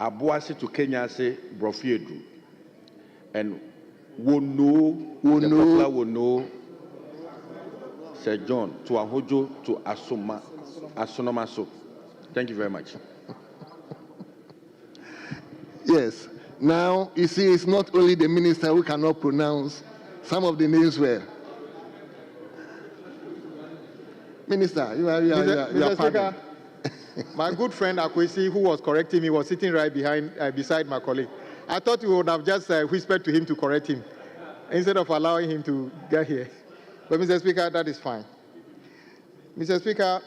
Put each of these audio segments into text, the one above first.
Abuasi to Kenya say Brofiedu. And Wono, the popular Wono, Sir John, to Ahojo, to Asonomaso. Thank you very much. Yes. Now, you see, it's not only the minister who cannot pronounce some of the names well. Minister, you are Mr. Speaker, my good friend Akwesi, who was correcting me, was sitting right beside my colleague. I thought we would have just whispered to him to correct him instead of allowing him to get here. But Mr. Speaker, that is fine. Mr. Speaker,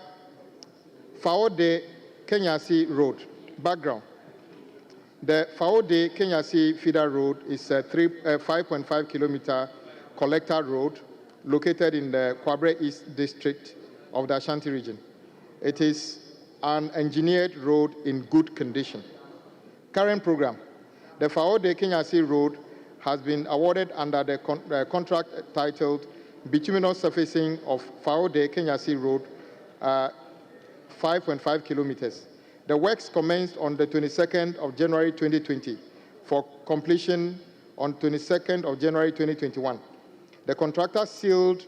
Faode Kenyasi Road, background. The Faode Kenyasi Feeder Road is a 5.5 kilometer collector road located in the Kwabre East district of the Ashanti region. It is an engineered road in good condition. Current program. The Faode Kenyasi Road has been awarded under the contract titled Bituminous Surfacing of Faode Kenyasi Road, 5.5 kilometers. The works commenced on the 22nd of January 2020 for completion on 22nd of January 2021. The contractor sealed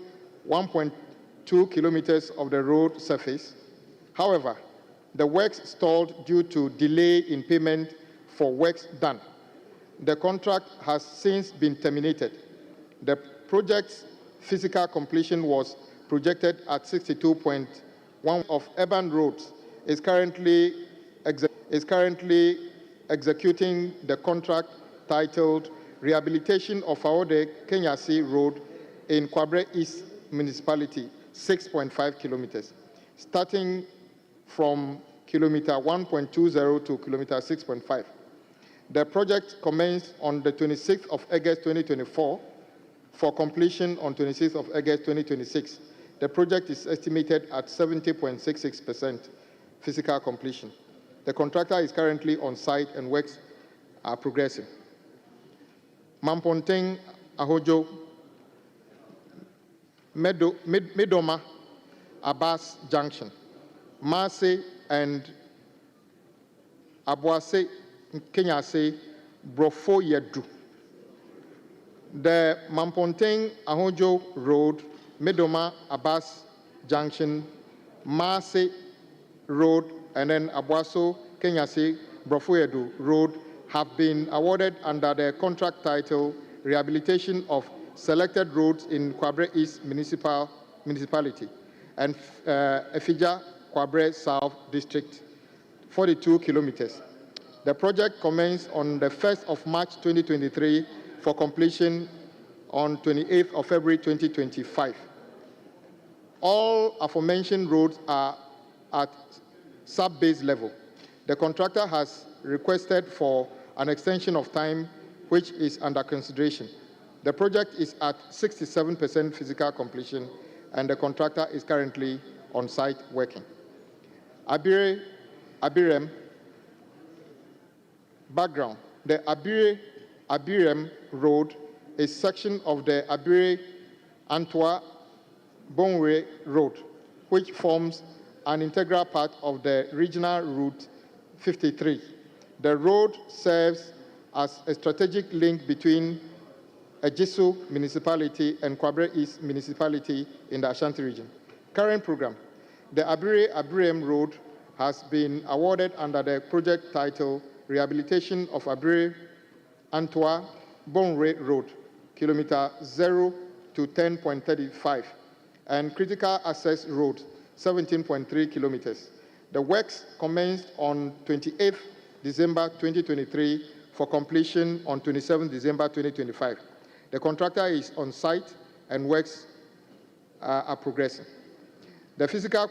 1.2 kilometers of the road surface. However, the works stalled due to delay in payment for works done. The contract has since been terminated. The project's physical completion was projected at 62.1% of urban roads is currently executing the contract titled Rehabilitation of Faode Kenyasi Road in Kwabre East Municipality, 6.5 kilometers, starting from kilometer 1.20 to kilometer 6.5. The project commenced on the 26th of August 2024 for completion on 26th of August 2026. The project is estimated at 70.66% physical completion. The contractor is currently on site and works are progressing. Mamponteng, Ahojo, Medoma, Abbas Junction, Maase and Abuase, Kenyase, Brofo Yedu. The Mamponteng, Ahojo Road, Medoma, Abbas Junction, Maase Road, and then Abuaso, Kenyase, Brofoyedu Road have been awarded under the contract title Rehabilitation of Selected Roads in Kwabre East Municipality and Efija Kwabre South District, 42 kilometers. The project commenced on the 1st of March 2023 for completion on 28th of February 2025. All aforementioned roads are at sub-base level. The contractor has requested for an extension of time, which is under consideration. The project is at 67% physical completion, and the contractor is currently on site working. Abirem, background. The Abirem Road is a section of the Abire-Antwa-Bonwe Road, which forms an integral part of the regional route 53. The road serves as a strategic link between Ejisu Municipality and Kwabre East Municipality in the Ashanti region. Current program. The Abirem Road has been awarded under the project title Rehabilitation of Abire-Antwa-Bonwe Road, kilometer 0 to 10.35, and Critical Access Road, 17.3 kilometers. The works commenced on 28th December 2023 for completion on 27th December 2025. The contractor is on site and works are progressing. The physical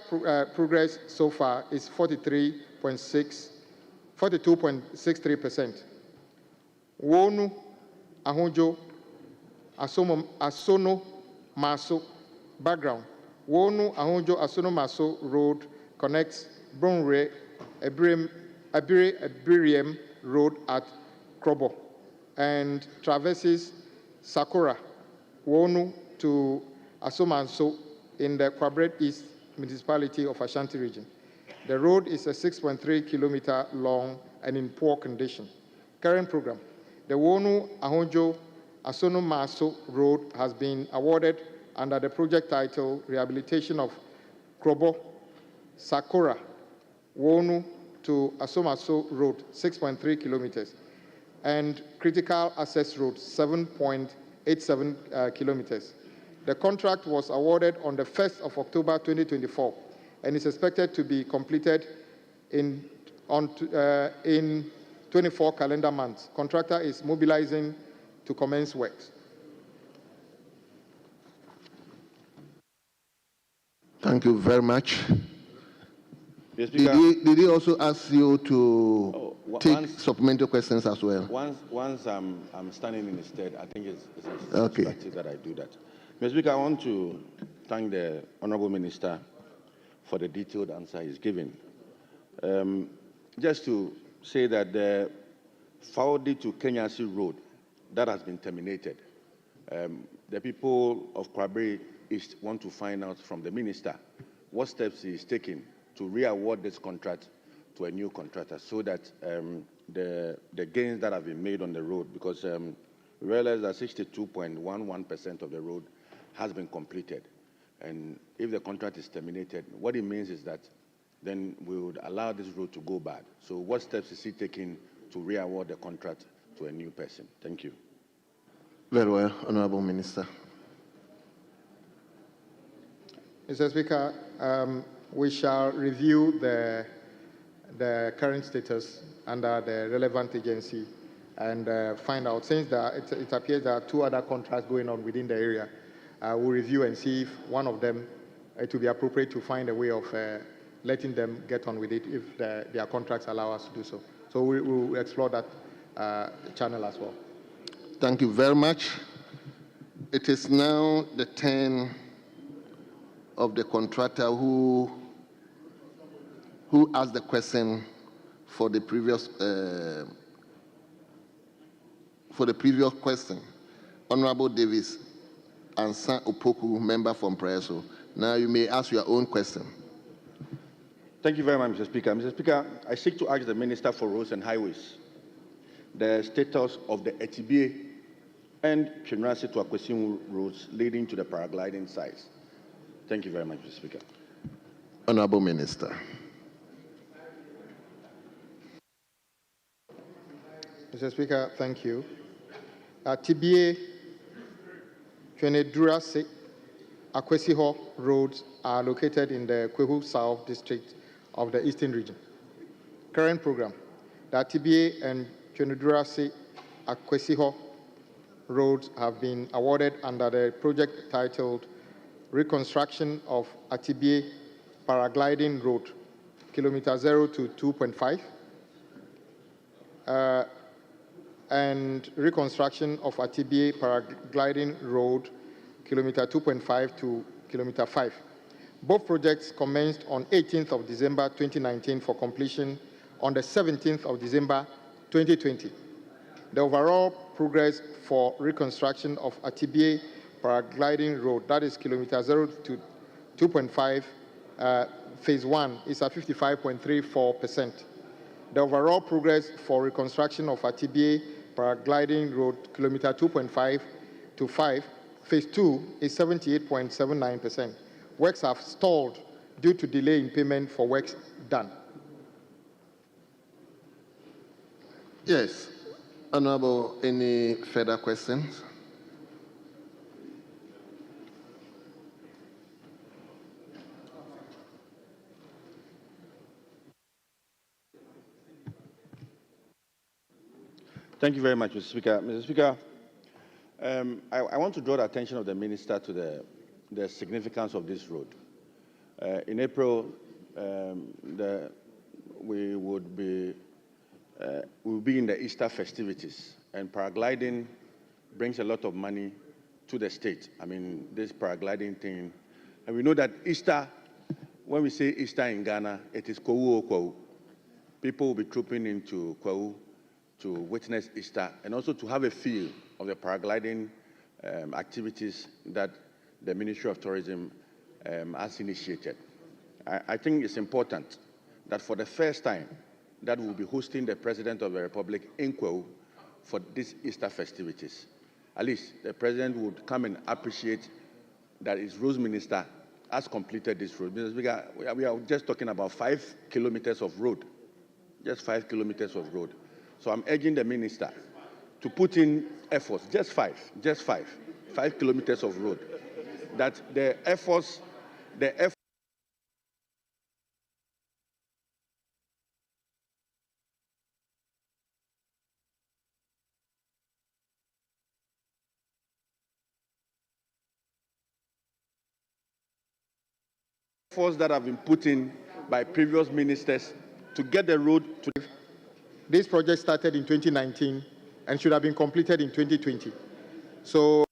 progress so far is 42.63%. Wonu, Ahojo, Asono, Maso, background. Wonu, Ahojo, Asono, Maso Road connects Bonre, Abirem Road at Krobo and traverses Sakura, Wonu to Asomanso in the Kwabre East Municipality of Ashanti region. The road is a 6.3 kilometer long and in poor condition. Current program. The Wonu Ahonjo Asono Maso Road has been awarded under the project title Rehabilitation of Krobo Sakura Wonu to Asomaso Road, 6.3 kilometers, and Critical Access Road, 7.87 kilometers. The contract was awarded on the 1st of October 2024 and is expected to be completed in 24 calendar months. Contractor is mobilizing to commence works. Thank you very much. Yes, Did he also ask you to take supplementary questions as well? Once I'm standing in the stead, I think it's Okay. expected that I do that. Mr. Speaker, I want to thank the Honorable Minister for the detailed answer he's given. Just to say that the Faudi to Kenyasi Road, that has been terminated. The people of Kwabere East want to find out from the Minister what steps he is taking to re-award this contract to a new contractor so that the gains that have been made on the road, because we realize that 62.11% of the road has been completed. And if the contract is terminated, what it means is that then we would allow this road to go bad. So what steps is he taking to re-award the contract to a new person? Thank you. Very well, Honorable Minister. Mr. Speaker, we shall review the current status under the relevant agency and find out, since it appears there are two other contracts going on within the area, we'll review and see if one of them, it will be appropriate to find a way of letting them get on with it if their contracts allow us to do so. So we'll explore that channel as well. Thank you very much. It is now the turn of the contractor who asked the question for the previous question. Honorable Davis Ansa Opoku, member from Preso. Now you may ask your own question. Thank you very much, Mr. Speaker. Mr. Speaker, I seek to ask the Minister for Roads and Highways the status of the Etibie and Chinrasi to Akwesimu roads leading to the paragliding sites. Thank you very much, Mr. Speaker. Honorable Minister. Mr. Speaker, thank you. Tibie, Twenedurase, Akwesiho roads are located in the Kwehu South district of the Eastern region. Current program, the Tibie and Twenedurase, Akwesiho roads have been awarded under the project titled Reconstruction of Atibie Paragliding Road, kilometer 0 to 2.5, and reconstruction of Atibie Paragliding Road, kilometer 2.5 to kilometer 5. Both projects commenced on 18th of December 2019 for completion on the 17th of December 2020. The overall progress for reconstruction of Atibie Paragliding Road, that is kilometer 0 to 2.5, phase 1, is at 55.34%. The overall progress for reconstruction of Atibie Paragliding Road, kilometer 2.5 to 5, phase 2, is 78.79%. Works have stalled due to delay in payment for works done. Yes. Honorable, any further questions? Thank you very much, Mr. Speaker. Mr. Speaker, I want to draw the attention of the Minister to the significance of this road. In April, we will be in the Easter festivities, and paragliding brings a lot of money to the state. I mean, this paragliding thing, and we know that Easter, when we say Easter in Ghana, it is Kwawu Kwawu. People will be trooping into Kwawu to witness Easter and also to have a feel of the paragliding activities that the Ministry of Tourism has initiated. I think it's important that for the first time that will be hosting the President of the Republic in Kwao for these Easter festivities. At least the President would come and appreciate that his roads minister has completed this road. We are just talking about 5 kilometers of road, just 5 kilometers of road. So I'm urging the minister to put in efforts, just 5 kilometers of road, that the efforts that have been put in by previous ministers to get the road to. This project started in 2019 and should have been completed in 2020. So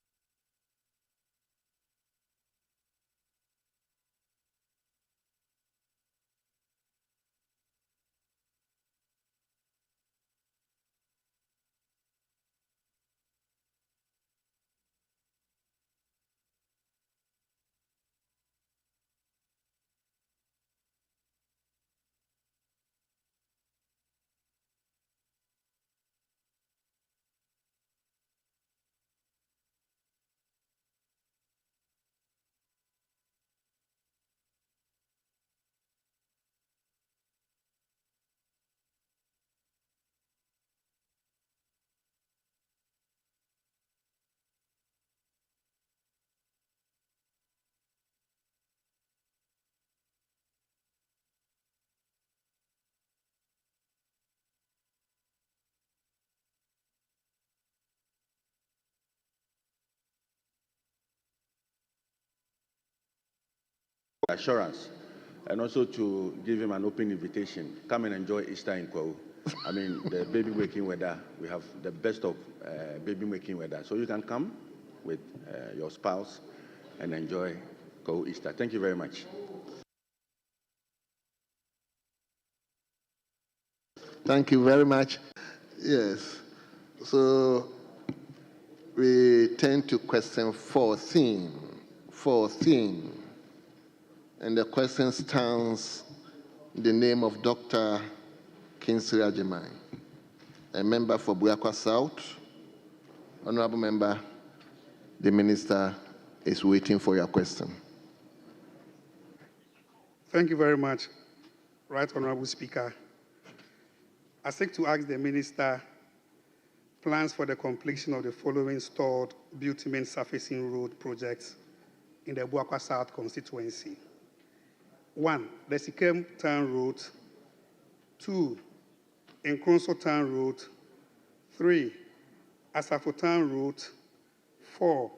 assurance, and also to give him an open invitation. Come and enjoy Easter in Kwao. I mean, the baby waking weather, we have the best of baby waking weather. So you can come with your spouse and enjoy Kwao Easter. Thank you very much. Thank you very much. Yes. So we turn to question 14. And the question stands in the name of Dr. Kingsley Ajimai, a member for Buakwa South. Honorable member, the minister is waiting for your question. Thank you very much, Right Honorable Speaker. I seek to ask the minister plans for the completion of the following stored bitumen surfacing road projects in the Buakwa South constituency. 1, the Sikem Town Road. 2, Nkronso Town Road. 3, Asafo Town Road. 4,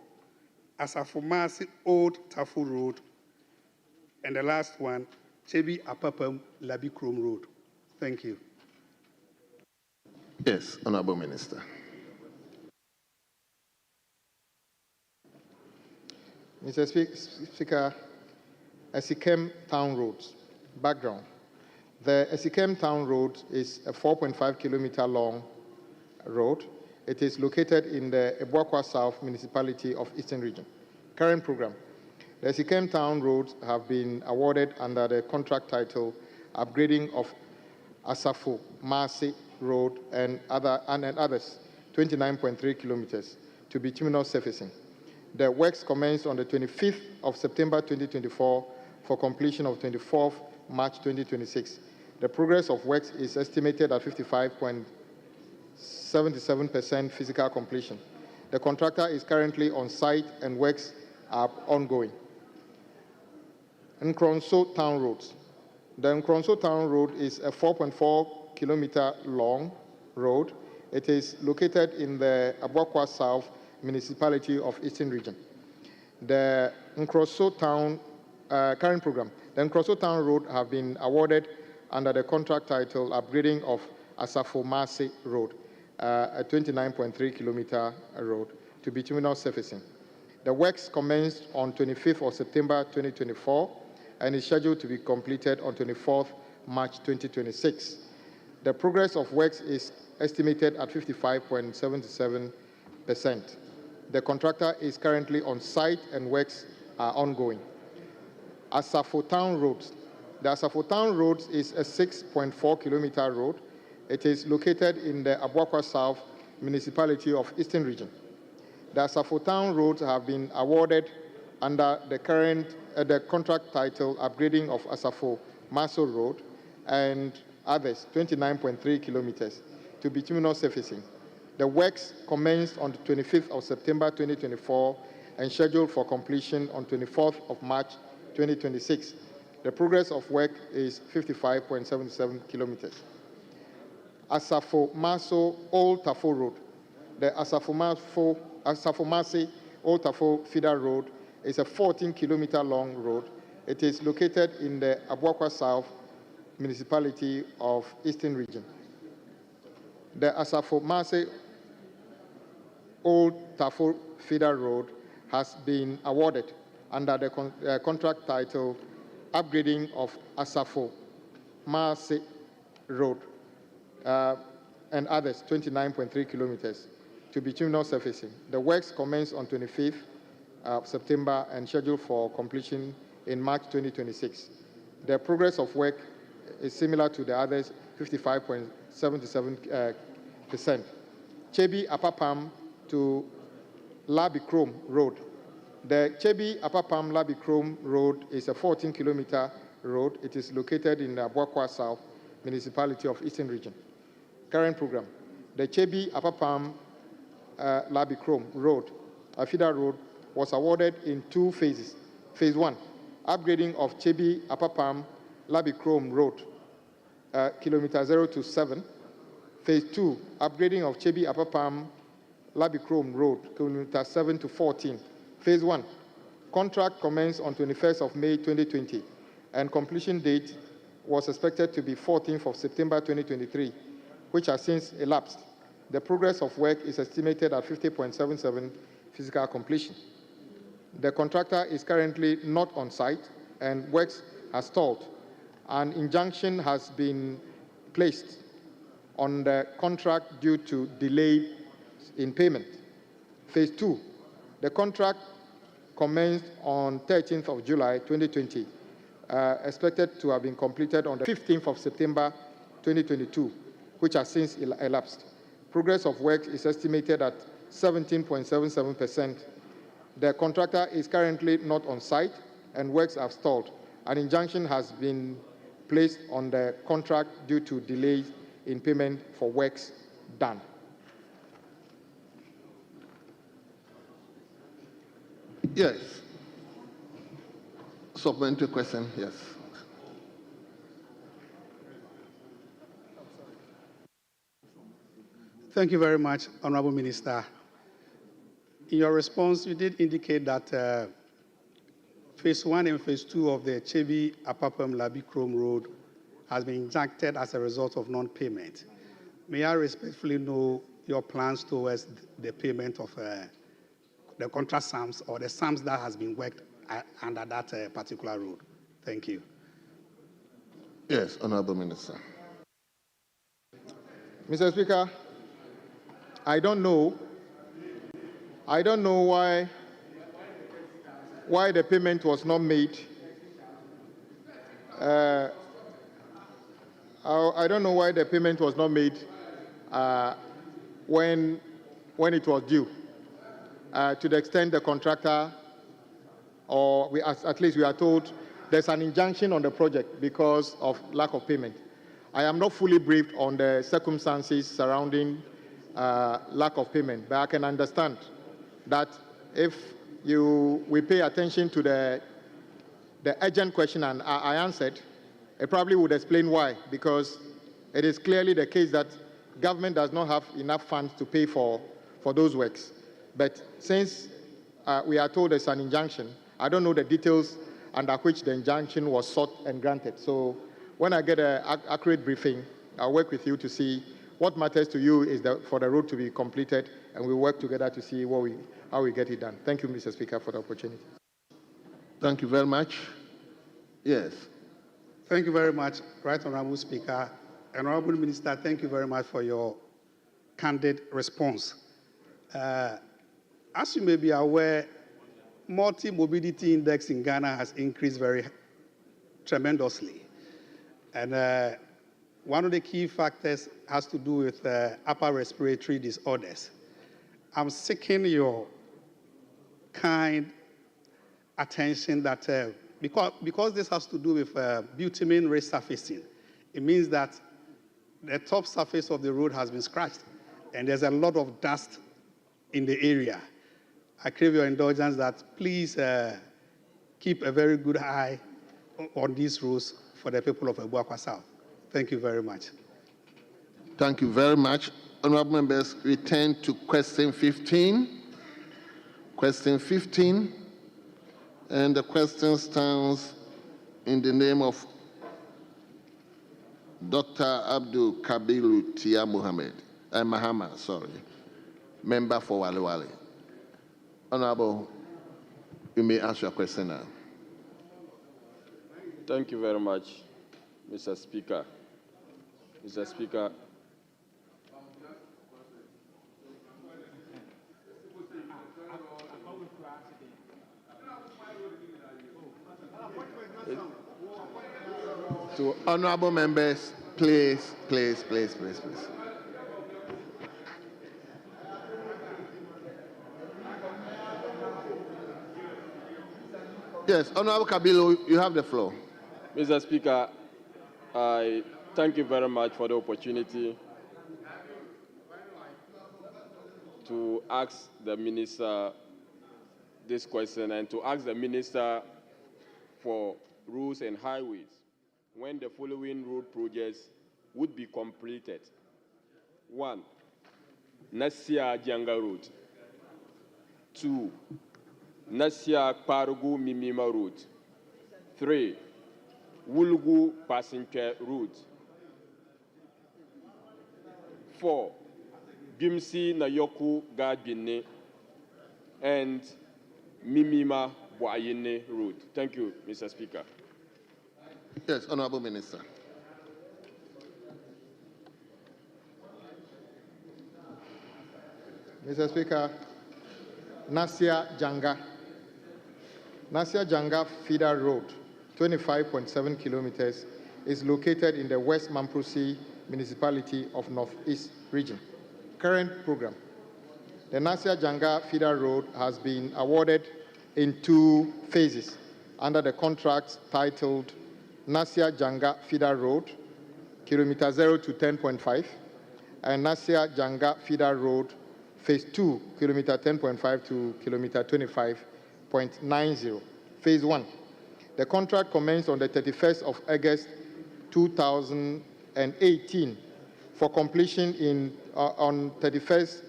Asafo Masi Old Tafu Road. And the last one, Chebi Apapam Labikrom Road. Thank you. Yes, Honorable Minister. Mr. Speaker, Esikem Town Road. Background. The Esikem Town Road is a 4.5 kilometer long road. It is located in the Buakwa South municipality of Eastern Region. Current program. The Esikem Town Roads have been awarded under the contract title Upgrading of Asafo Masi Road and others, 29.3 kilometers, to bituminous surfacing. The works commenced on the 25th of September 2024 for completion of 24th March 2026. The progress of works is estimated at 55.77% physical completion. The contractor is currently on site and works are ongoing. Nkronso Town Road. The Nkronso Town Road is a 4.4 kilometer long road. It is located in the Buakwa South municipality of Eastern Region. The Nkronso Town current program. The Nkronso Town Road have been awarded under the contract title Upgrading of Asafo Masi Road, a 29.3 kilometer road to bituminous surfacing. The works commenced on 25th of September 2024 and is scheduled to be completed on 24th March 2026. The progress of works is estimated at 55.77%. The contractor is currently on site and works are ongoing. Asafo Town Road. The Asafo Town Road is a 6.4-kilometer road. It is located in the Abuakwa South municipality of Eastern Region. The Asafo Town roads have been awarded under the the contract title Upgrading of Asafo Maso Road and others, 29.3 kilometers, to bituminous surfacing. The works commenced on the 25th of September 2024 and scheduled for completion on 24th of March 2026. The progress of work is 55.77 kilometers. Asafo Maso Old Tafo Road. The Asafo Mase Old Tafo Feeder Road is a 14-kilometer long road. It is located in the Abuakwa South municipality of Eastern Region. The Asafo Mase Old Tafo Feeder Road has been awarded under the contract title Upgrading of Asafo Mase Road and others, 29.3 kilometers, to bituminous surfacing. The works commenced on 25th of September and scheduled for completion in March 2026. The progress of work is similar to the others, 55.77%. Chebi Apapam to Labicrom Road. The Chebi Apapam Labicrom Road is a 14-kilometer road. It is located in the Abuakwa South municipality of Eastern Region. Current program. The Chebi Apapam Labicrom Road, a feeder road, was awarded in 2 phases. Phase 1, upgrading of Chebi Apapam Labicrom Road, kilometer 0 to 7. Phase 2, upgrading of Chebi Apapam Labicrom Road, kilometer 7 to 14. Phase 1, contract commenced on 21st of May 2020, and completion date was expected to be 14th of September 2023, which has since elapsed. The progress of work is estimated at 50.77 physical completion. The contractor is currently not on site and works has stalled. An injunction has been placed on the contract due to delay in payment. Phase 2, the contract commenced on 13th of July 2020, expected to have been completed on the 15th of September 2022, which has since elapsed. Progress of work is estimated at 17.77%. The contractor is currently not on site and works have stalled. An injunction has been placed on the contract due to delays in payment for works done. Yes. Supplementary question, yes. Thank you very much, Honorable Minister. In your response, you did indicate that Phase 1 and Phase 2 of the Chebi Apapam Labicrom Road has been injuncted as a result of non-payment. May I respectfully know your plans towards the payment of the contract sums or the sums that has been worked under that particular road? Thank you. Yes, Honorable Minister. Mr. Speaker, I don't know why the payment was not made. I don't know why the payment was not made when it was due. To the extent the contractor, or at least we are told, there's an injunction on the project because of lack of payment. I am not fully briefed on the circumstances surrounding lack of payment, but I can understand that if we pay attention to the urgent question and I answered, it probably would explain why, because it is clearly the case that government does not have enough funds to pay for those works. But since we are told there's an injunction, I don't know the details under which the injunction was sought and granted. So when I get an accurate briefing, I'll work with you to see what matters to you is for the road to be completed, and we'll work together to see how we get it done. Thank you, Mr. Speaker, for the opportunity. Thank you very much. Yes. Thank you very much, Right Honorable Speaker. Honorable Minister, thank you very much for your candid response. As you may be aware, multi-mobility index in Ghana has increased very tremendously. And one of the key factors has to do with upper respiratory disorders. I'm seeking your kind attention that because this has to do with bitumen resurfacing, it means that the top surface of the road has been scratched and there's a lot of dust in the area. I crave your indulgence that please keep a very good eye on these roads for the people of Ebuakwa South. Thank you very much. Thank you very much. Honorable members, we turn to question 15. Question 15. And the question stands in the name of Dr. Abdul Kabiru Tia Mahama, member for Wale Wale. Honorable, you may ask your question now. Thank you very much, Mr. Speaker. Mr. Speaker, to honorable members, please. Yes, Honorable Kabiru, you have the floor. Mr. Speaker, I thank you very much for the opportunity to ask the Minister this question and to ask the Minister for Roads and Highways when the following road projects would be completed. 1. Nasia Janga Road. 2. Nasia Parugu Mimima Road. 3. Wulugu Passenger Road. 4. Bimsi Nayoku Gadbine and Mimima Boayene Road. Thank you, Mr. Speaker. Yes, Honorable Minister. Mr. Speaker, Nasia Janga Feeder Road, 25.7 kilometers, is located in the West Mamprose Municipality of Northeast Region. Current program. The Nasia Janga Feeder Road has been awarded in 2 phases under the contract titled Nasia Janga Feeder Road, kilometer 0 to 10.5, and Nasia Janga Feeder Road, phase 2, kilometer 10.5 to kilometer 25.90. Phase 1. The contract commenced on the 31st of August 2018 for completion on 31st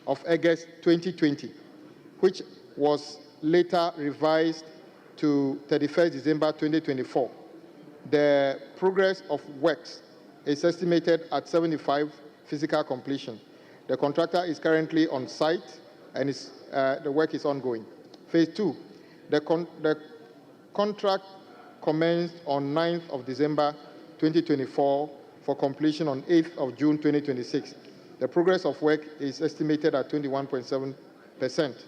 of August 2020, which was later revised to 31st December 2024. The progress of works is estimated at 75 physical completion. The contractor is currently on site and the work is ongoing. Phase 2, the contract commenced on 9th of December 2024 for completion on 8th of June 2026. The progress of work is estimated at 21.7%.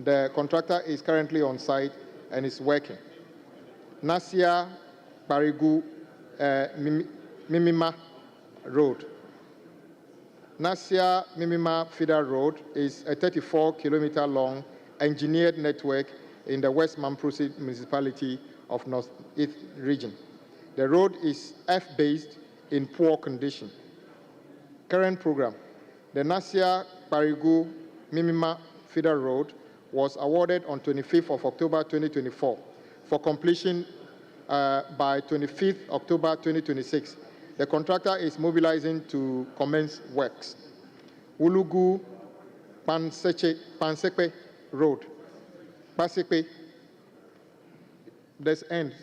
The contractor is currently on site and is working. Nasia Parigu Mimima Road. Nasia Mimima Feeder Road is a 34-kilometer long engineered network in the West Mamprose Municipality of Northeast Region. The road is F-based in poor condition. Current program. The Nasia Parigu Mimima Feeder Road was awarded on 25th of October 2024 for completion by 25th October 2026. The contractor is mobilizing to commence works. Wulugu Pansekpe Road. Pasekpe. This ends.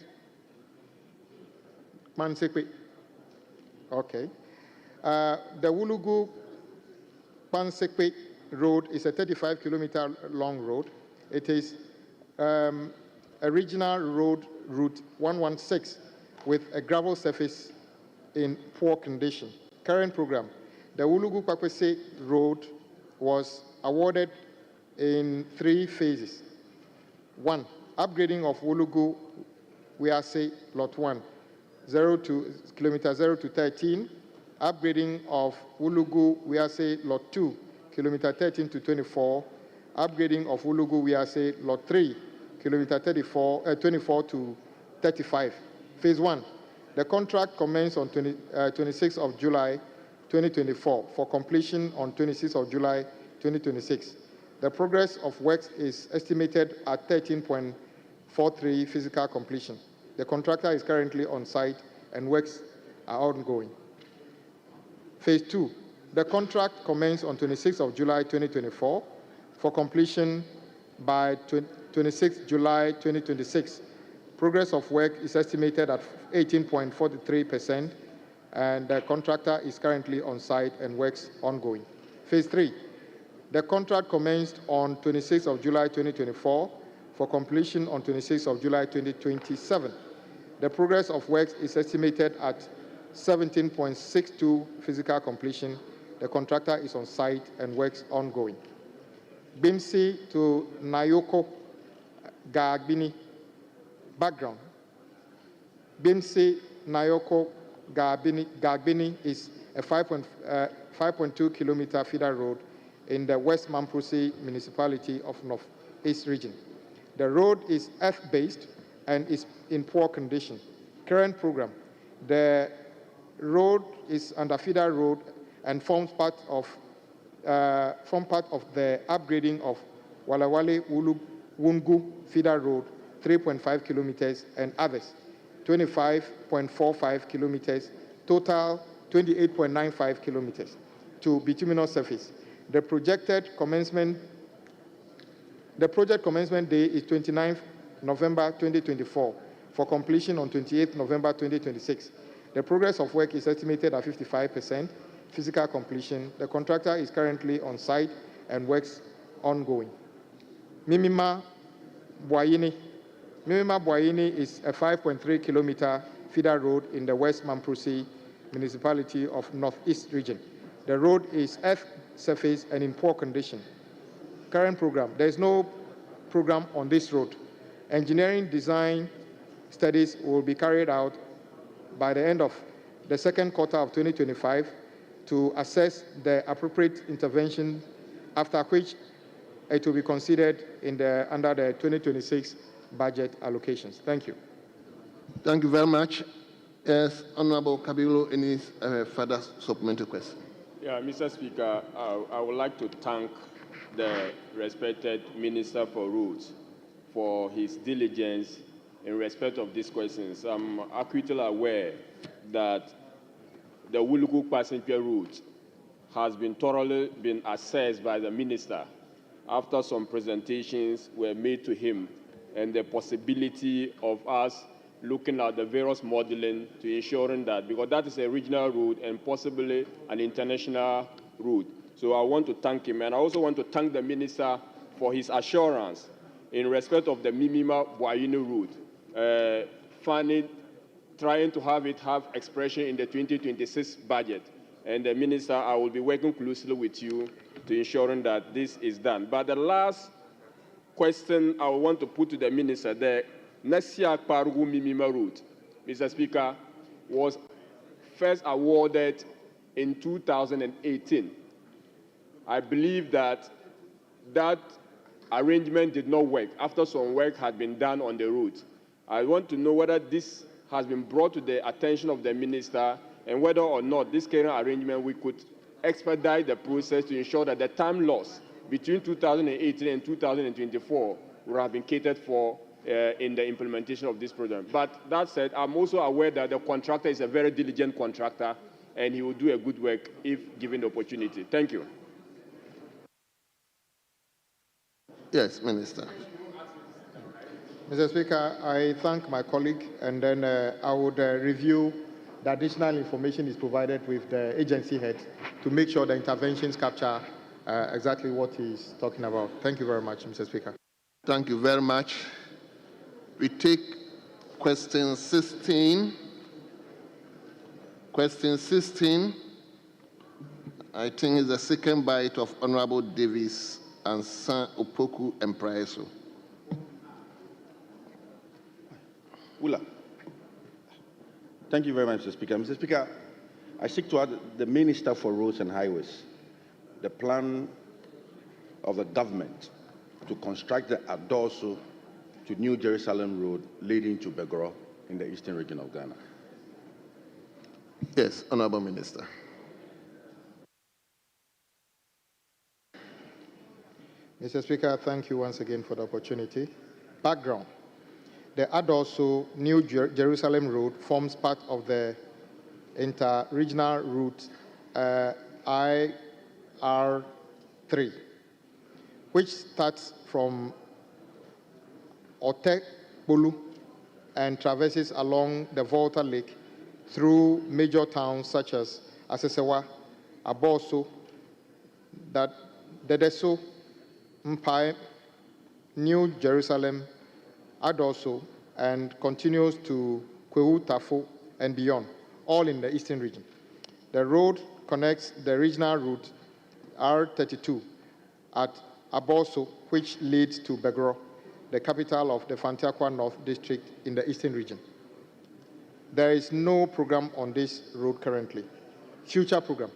Pansekpe. Okay. The Wulugu Pansekpe Road is a 35-kilometer long road. It is a regional road, Route 116, with a gravel surface in poor condition. Current program. The Wulugu Pakwese Road was awarded in 3 phases. 1, upgrading of Wulugu Wiase Lot 1 kilometer 0 to 13, upgrading of Wulugu Wiase Lot 2, kilometer 13 to 24, upgrading of Wulugu Wiase Lot 3, kilometer 24 to 35. Phase 1. The contract commenced on 26th of July 2024 for completion on 26th of July 2026. The progress of works is estimated at 13.43 physical completion. The contractor is currently on site and works are ongoing. Phase 2. The contract commenced on 26th of July 2024 for completion by 26th July 2026. Progress of work is estimated at 18.43%, and the contractor is currently on site and works ongoing. Phase 3. The contract commenced on 26th of July 2024 for completion on 26th of July 2027. The progress of works is estimated at 17.62 physical completion. The contractor is on site and works ongoing. Bimsi to Nayoko Gagbini. Background. Bimsi Nayoko Gagbini is a 5.2 kilometer feeder road in the West Mamprose municipality of North East region. The road is earth-based and is in poor condition. Current program. The road is under feeder road and forms part of the upgrading of Walawale Wungu feeder road, 3.5 kilometers, and others, 25.45 kilometers, total 28.95 kilometers, to bituminous surface. The project commencement day is 29th November 2024 for completion on 28th November 2026. The progress of work is estimated at 55% physical completion. The contractor is currently on site and works ongoing. Mimima Bwayini. Mimima Bwayini is a 5.3 kilometer feeder road in the West Mamprose municipality of Northeast region. The road is earth surface and in poor condition. Current program. There is no program on this road. Engineering design studies will be carried out by the end of the second quarter of 2025 to assess the appropriate intervention, after which it will be considered under the 2026 budget allocations. Thank you. Thank you very much. Yes, Honorable Kabiru, any further supplementary question? Yeah, Mr. Speaker, I would like to thank the respected Minister for Roads for his diligence in respect of these questions. I'm acutely aware that the Wulugu passenger route has been thoroughly assessed by the Minister after some presentations were made to him, and the possibility of us looking at the various modeling to ensuring that, because that is a regional route and possibly an international route. So I want to thank him, and I also want to thank the Minister for his assurance in respect of the Mimima Bwayini route, trying to have it have expression in the 2026 budget. And the Minister, I will be working closely with you to ensuring that this is done. But the last question I want to put to the Minister, the Nasia Parugu Mimima route, Mr. Speaker, was first awarded in 2018. I believe that that arrangement did not work after some work had been done on the route. I want to know whether this has been brought to the attention of the Minister and whether or not this current arrangement, we could expedite the process to ensure that the time lost between 2018 and 2024 will have been catered for in the implementation of this program. But that said, I'm also aware that the contractor is a very diligent contractor and he will do a good work if given the opportunity. Thank you. Yes, Minister. Mr. Speaker, I thank my colleague, and then I would review the additional information is provided with the agency head to make sure the interventions capture exactly what he's talking about. Thank you very much, Mr. Speaker. Thank you very much. We take question 16. Question 16, I think, is the second bite of Honorable Davis and San Opoku and Praeso. Thank you very much, Mr. Speaker. Mr. Speaker, I seek to ask the Minister for Roads and Highways the plan of the government to construct the Adorso to New Jerusalem Road leading to Begoro in the eastern region of Ghana. Yes, Honorable Minister. Mr. Speaker, thank you once again for the opportunity. Background. The Adorso New Jerusalem Road forms part of the inter-regional route IR3, which starts from Otekpolu and traverses along the Volta Lake through major towns such as Asesewa, Aboso, Dedeso, Mpai, New Jerusalem, Adorso, and continues to Kwewu Tafo and beyond, all in the eastern region. The road connects the regional route R32 at Aboso, which leads to Begoro, the capital of the Fantiakwa North District in the eastern region. There is no program on this road currently. Future program.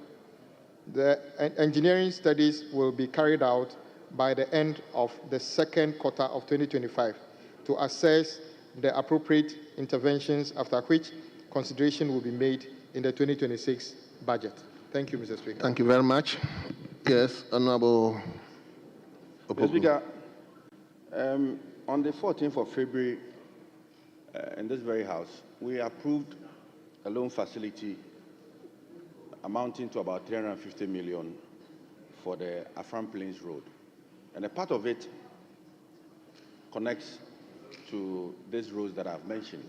The engineering studies will be carried out by the end of the second quarter of 2025 to assess the appropriate interventions, after which consideration will be made in the 2026 budget. Thank you, Mr. Speaker. Thank you very much. Yes, Honorable Mr. Speaker, on the 14th of February, in this very house, we approved a loan facility amounting to about 350 million for the Afram Plains Road. And a part of it connects to these roads that I've mentioned.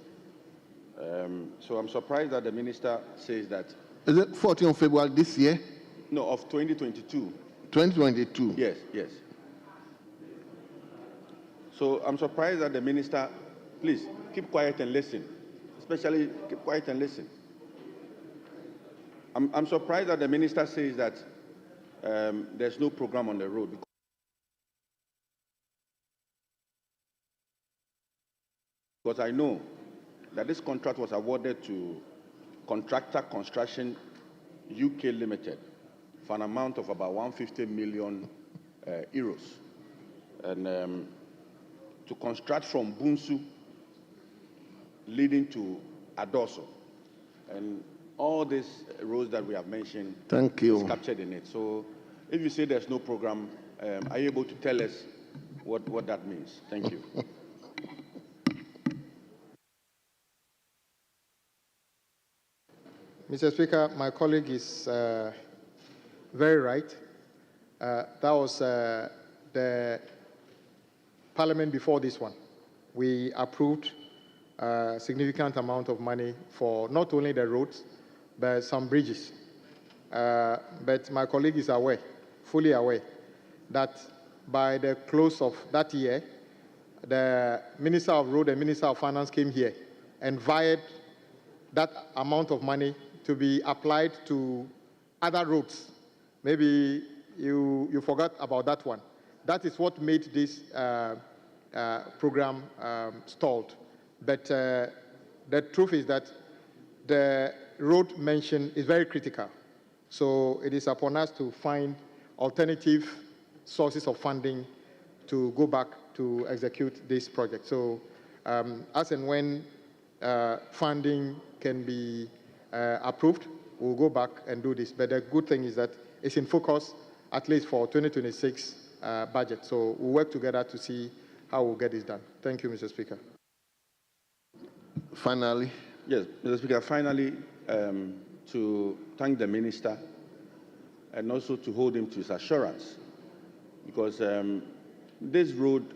So I'm surprised that the minister says that... Is it 14th of February this year? No, of 2022. 2022? Yes, yes. So I'm surprised that the minister, please, keep quiet and listen. Especially, keep quiet and listen. I'm surprised that the minister says that there's no program on the road. Because I know that this contract was awarded to Contractor Construction UK Limited for an amount of about 150 million euros. And to construct from Bunsu leading to Adorso. And all these roads that we have mentioned is captured in it. So if you say there's no program, are you able to tell us what that means? Thank you. Mr. Speaker, my colleague is very right. That was the Parliament before this one. We approved a significant amount of money for not only the roads, but some bridges. But my colleague is aware, fully aware, that by the close of that year, the Minister of Road and Minister of Finance came here and vied that amount of money to be applied to other roads. Maybe you forgot about that one. That is what made this program stalled. But the truth is that the road mentioned is very critical. So it is upon us to find alternative sources of funding to go back to execute this project. So as and when funding can be approved, we'll go back and do this. But the good thing is that it's in focus, at least for 2026 budget. So we'll work together to see how we'll get this done. Thank you, Mr. Speaker. Finally. Yes, Mr. Speaker, finally, to thank the minister and also to hold him to his assurance, because this road,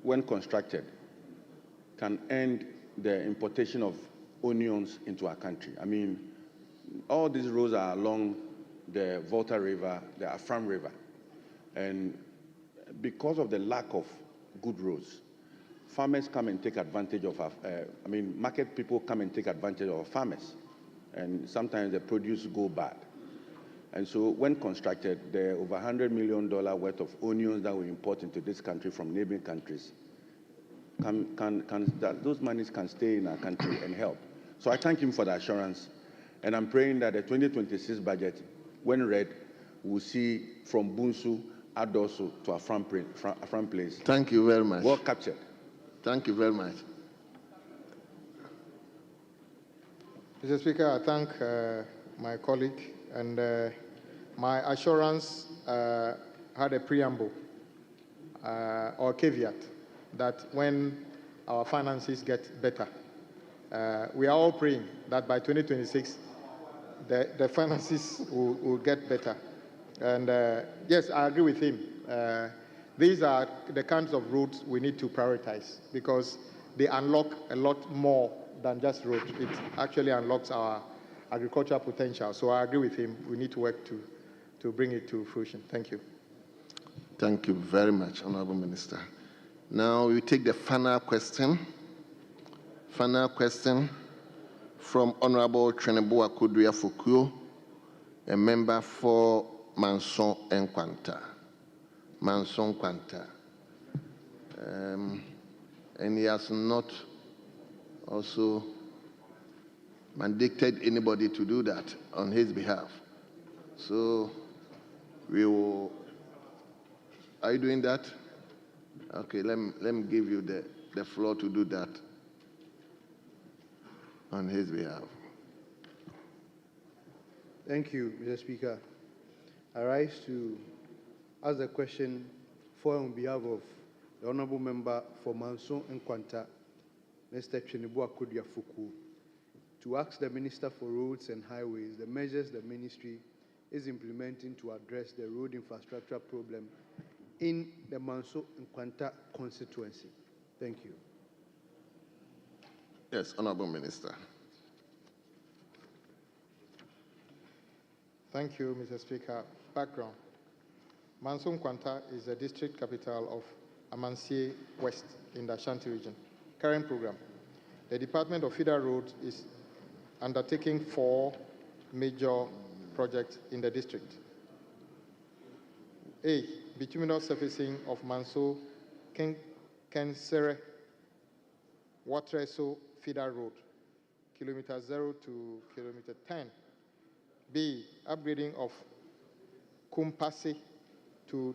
when constructed, can end the importation of onions into our country. I mean, all these roads are along the Volta River, the Afram River. And because of the lack of good roads, farmers come and take advantage of market people come and take advantage of our farmers. And sometimes the produce go bad. And so when constructed, the over $100 million worth of onions that we import into this country from neighboring countries, those monies can stay in our country and help. So I thank him for the assurance, and I'm praying that the 2026 budget, when read, we'll see from Bunsu, Adosu to Afram Place. Thank you very much. Well captured. Thank you very much. Mr. Speaker, I thank my colleague, and my assurance had a preamble or caveat that when our finances get better, we are all praying that by 2026, the finances will get better. And yes, I agree with him. These are the kinds of roads we need to prioritize because they unlock a lot more than just roads. It actually unlocks our agricultural potential. So I agree with him. We need to work to bring it to fruition. Thank you. Thank you very much, Honorable Minister. Now we take the final question. Final question from Honorable Trenebo Akudria Fukuo, a member for Manson and Kwanta. Manson Kwanta. And he has not also mandated anybody to do that on his behalf. So we will. Are you doing that? Okay, let me give you the floor to do that on his behalf. Thank you, Mr. Speaker. I rise to ask the question for on behalf of the Honourable Member for Manson and Kwanta, Mr. Trenebo Akudria Fukuo, to ask the Minister for Roads and Highways the measures the ministry is implementing to address the road infrastructure problem in the Manson and Kwanta constituency. Thank you. Yes, Honourable Minister. Thank you, Mr. Speaker. Background. Manson Kwanta is the district capital of Amansie West in the Ashanti region. Current program. The Department of Federal Roads is undertaking 4 major projects in the district. A, bituminous surfacing of Manso Kensere Watreso Feeder Road, kilometer 0 to kilometer 10. B, upgrading of Kumpase to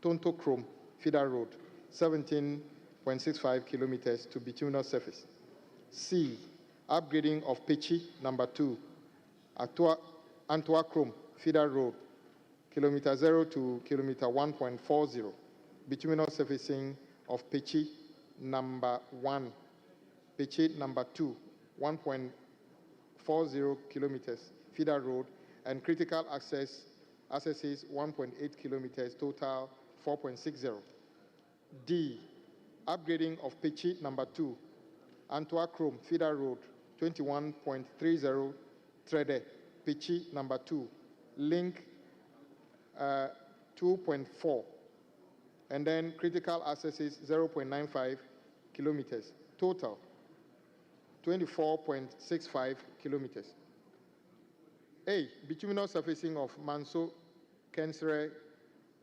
Tontochrome Feeder Road, 17.65 kilometers to bituminous surface. C, upgrading of Pechi number 2, Antwa-Chrome Feeder Road, kilometer 0 to kilometer 1.40, bituminous surfacing of Pechi number 1, Pechi number 2, 1.40 kilometers feeder road, and critical accesses 1.8 kilometers, total 4.60. D, upgrading of Pechi number 2, Antwa-Chrome feeder road, 21.30 Trede, Pechi number 2, link 2.4, and then critical accesses 0.95 kilometers, total 24.65 kilometers. A, bituminous surfacing of Manso Kensere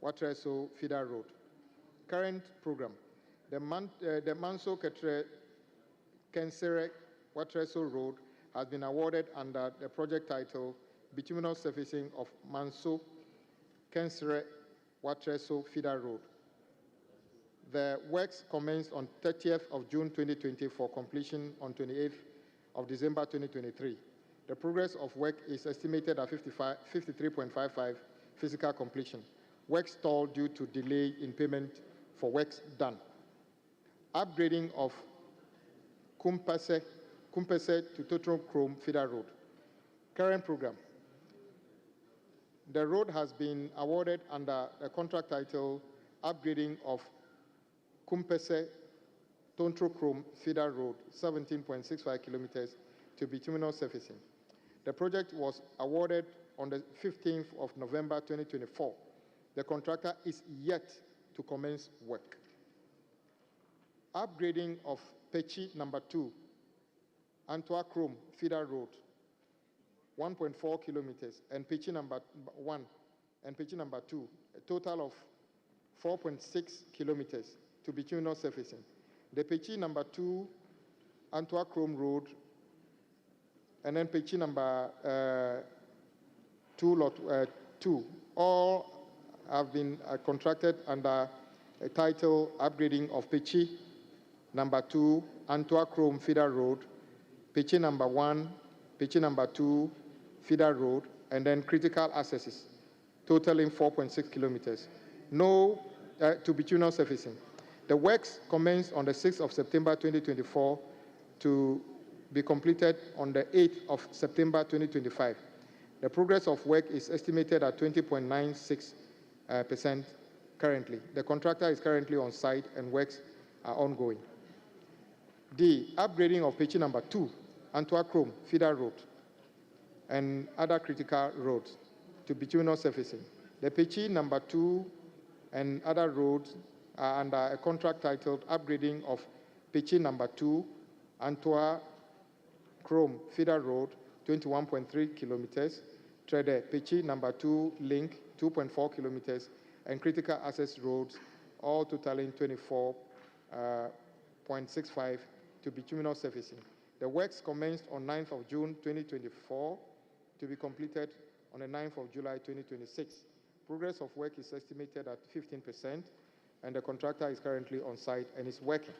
Watreso Feeder Road. Current program. The Manso Kensere Watreso Road has been awarded under the project title Bituminous Surfacing of Manso Kensere Watreso Feeder Road. The works commenced on 30th of June 2020 for completion on 28th of December 2023. The progress of work is estimated at 53.55 physical completion. Work stalled due to delay in payment for works done. Upgrading of Kumpase to Tontochrome Feeder Road. Current program. The road has been awarded under a contract title Upgrading of Kumpase Tontochrome Feeder Road, 17.65 kilometers to bituminous surfacing. The project was awarded on the 15th of November 2024. The contractor is yet to commence work. Upgrading of Pechi number 2, Antwa-Chrome Feeder Road, 1.4 kilometers, and Pechi number 1 and Pechi number 2, a total of 4.6 kilometers to bituminous surfacing. The Pechi number 2 Antwerp Chrome Road, and then pitch number 2, lot 2. All have been contracted under a title upgrading of Pichi number 2, Antwerp Chrome Feeder Road, Pichi number 1, Pichi number 2, Feeder Road, and then critical accesses, totaling 4.6 kilometers. No to bituminal surfacing. The works commenced on the 6th of September 2024 to be completed on the 8th of September 2025. The progress of work is estimated at 20.96% currently. The contractor is currently on site and works are ongoing. D, upgrading of pitch number 2, Antwerp Chrome Feeder Road, and other critical roads to bituminous surfacing. The pitch number 2 and other roads are under a contract titled upgrading of pitch number 2, Antwerp Chrome Feeder Road, 21.3 kilometers, Trede pitch number 2 link, 2.4 kilometers, and critical access roads, all totaling 24.65 to bituminous surfacing. The works commenced on 9th of June 2024 to be completed on the 9th of July 2026. Progress of work is estimated at 15%, and the contractor is currently on site and is working.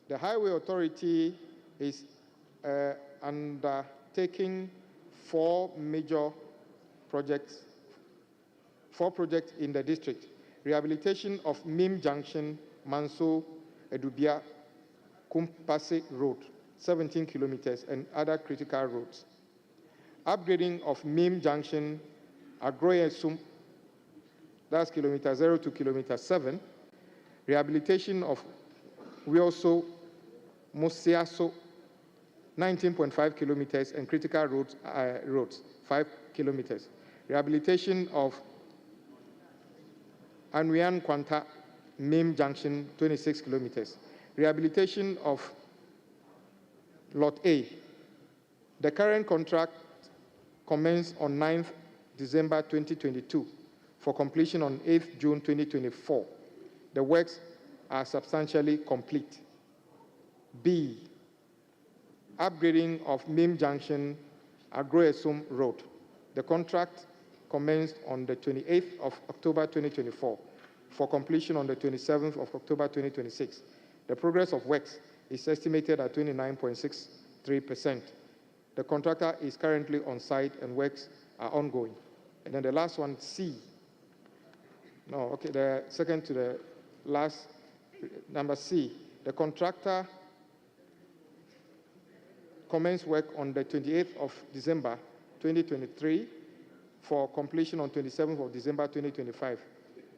The Highway Authority is undertaking four projects in the district. Rehabilitation of Mim Junction, Manso, Edubia, Kumpase Road, 17 kilometers, and other critical roads. Upgrading of Mim Junction, Agroyesum, that's kilometer 0 to kilometer 7. Rehabilitation of Wioso, Mosiaso, 19.5 kilometers, and critical roads, 5 kilometers. Rehabilitation of Anuyan Kwanta, Mim Junction, 26 kilometers. Rehabilitation of Lot A. The current contract commenced on 9th December 2022 for completion on 8th June 2024. The works are substantially complete. B, upgrading of Mim Junction, Agroesum Road. The contract commenced on the 28th of October 2024 for completion on the 27th of October 2026. The progress of works is estimated at 29.63%. The contractor is currently on site and works are ongoing. And then the last one, C. No, okay, the second to the last, number C. The contractor commenced work on the 28th of December 2023 for completion on 27th of December 2025.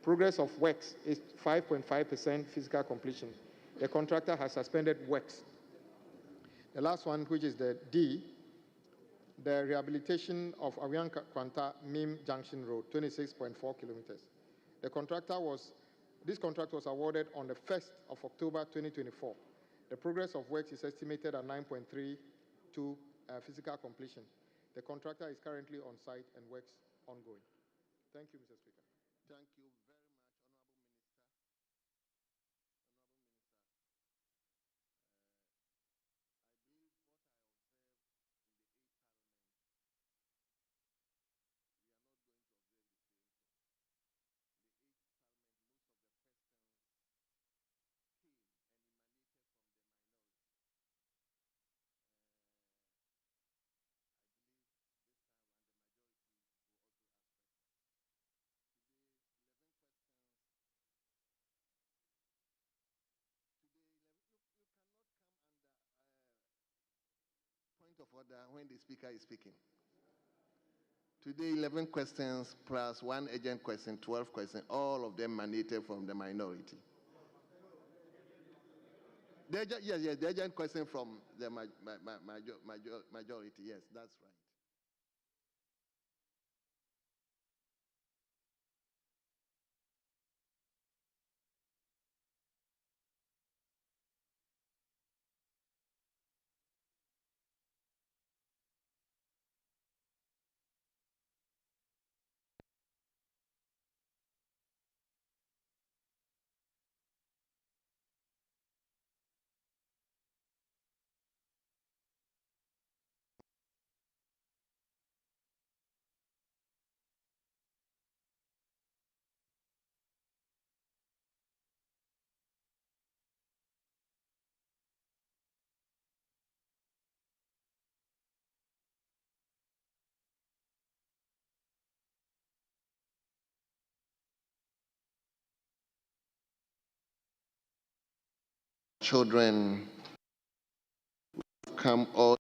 Progress of works is 5.5% physical completion. The contractor has suspended works. The last one, which is the D, the rehabilitation of Awian Kwanta Mim Junction Road, 26.4 kilometers. This contract was awarded on the 1st of October 2024. The progress of works is estimated at 9.3 to physical completion. The contractor is currently on site and works ongoing. Thank you, Mr. Speaker. Thank you very much, Honorable Minister. I believe what I observed in the 8th Parliament, we are not going to observe the same thing. In the 8th Parliament, most of the questions came and emanated from the minority. I believe this time around the majority will also ask questions. Today, 11 questions. Today, 11, you cannot come under point of order when the speaker is speaking. Today, 11 questions plus one urgent question, 12 questions, all of them emanated from the minority. Yes, the urgent question from the majority, yes, that's right. children come all.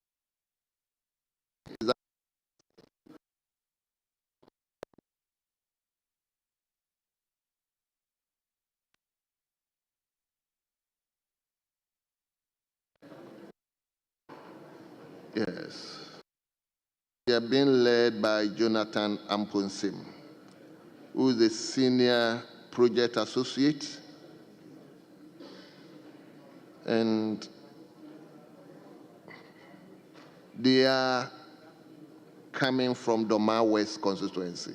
Yes. They are being led by Jonathan Amponsim, who is the senior project associate. And they are coming from Doma West constituency.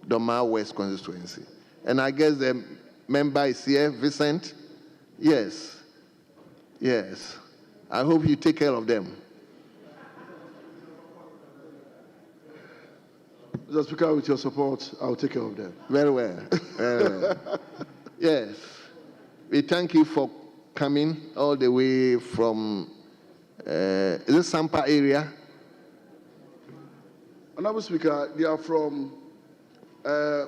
Doma West constituency. And I guess the member is here, Vincent? Yes. Yes. I hope you take care of them. Mr. Speaker, with your support, I'll take care of them. Very well. Very well. Yes. We thank you for coming all the way from, is it Sampa area? Honorable Speaker, they are from,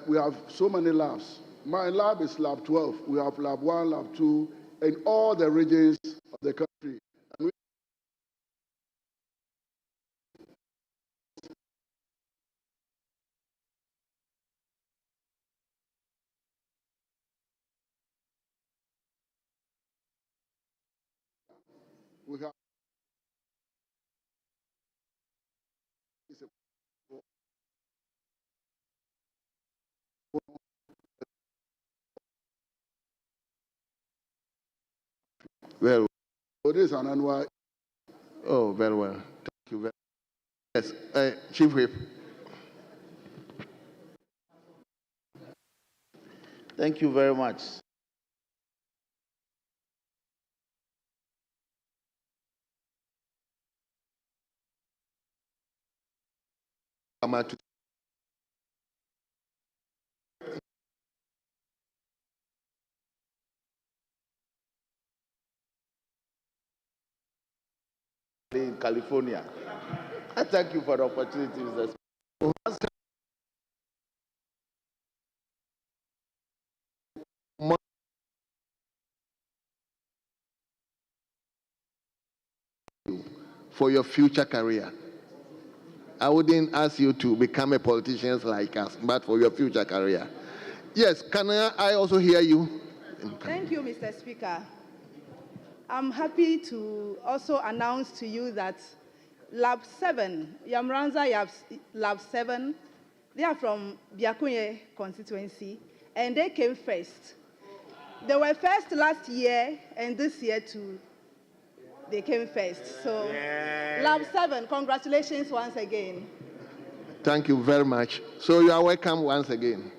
we have so many labs. My lab is lab 12. We have lab 1, lab 2, in all the regions of the country. And we have Well, so this is an annual. oh, very well. Thank you very much. Yes, Chief Whip. Thank you very much. In California. I thank you for the opportunity, Mr. Speaker. For your future career. I wouldn't ask you to become a politician like us, but for your future career. Yes, can I also hear you? Thank you, Mr. Speaker. I'm happy to also announce to you that Lab 7, Yamranza Lab 7, they are from Biakunye constituency, and they came first. They were first last year, and this year too, they came first. So, Lab 7, congratulations once again. Thank you very much. So you are welcome once again.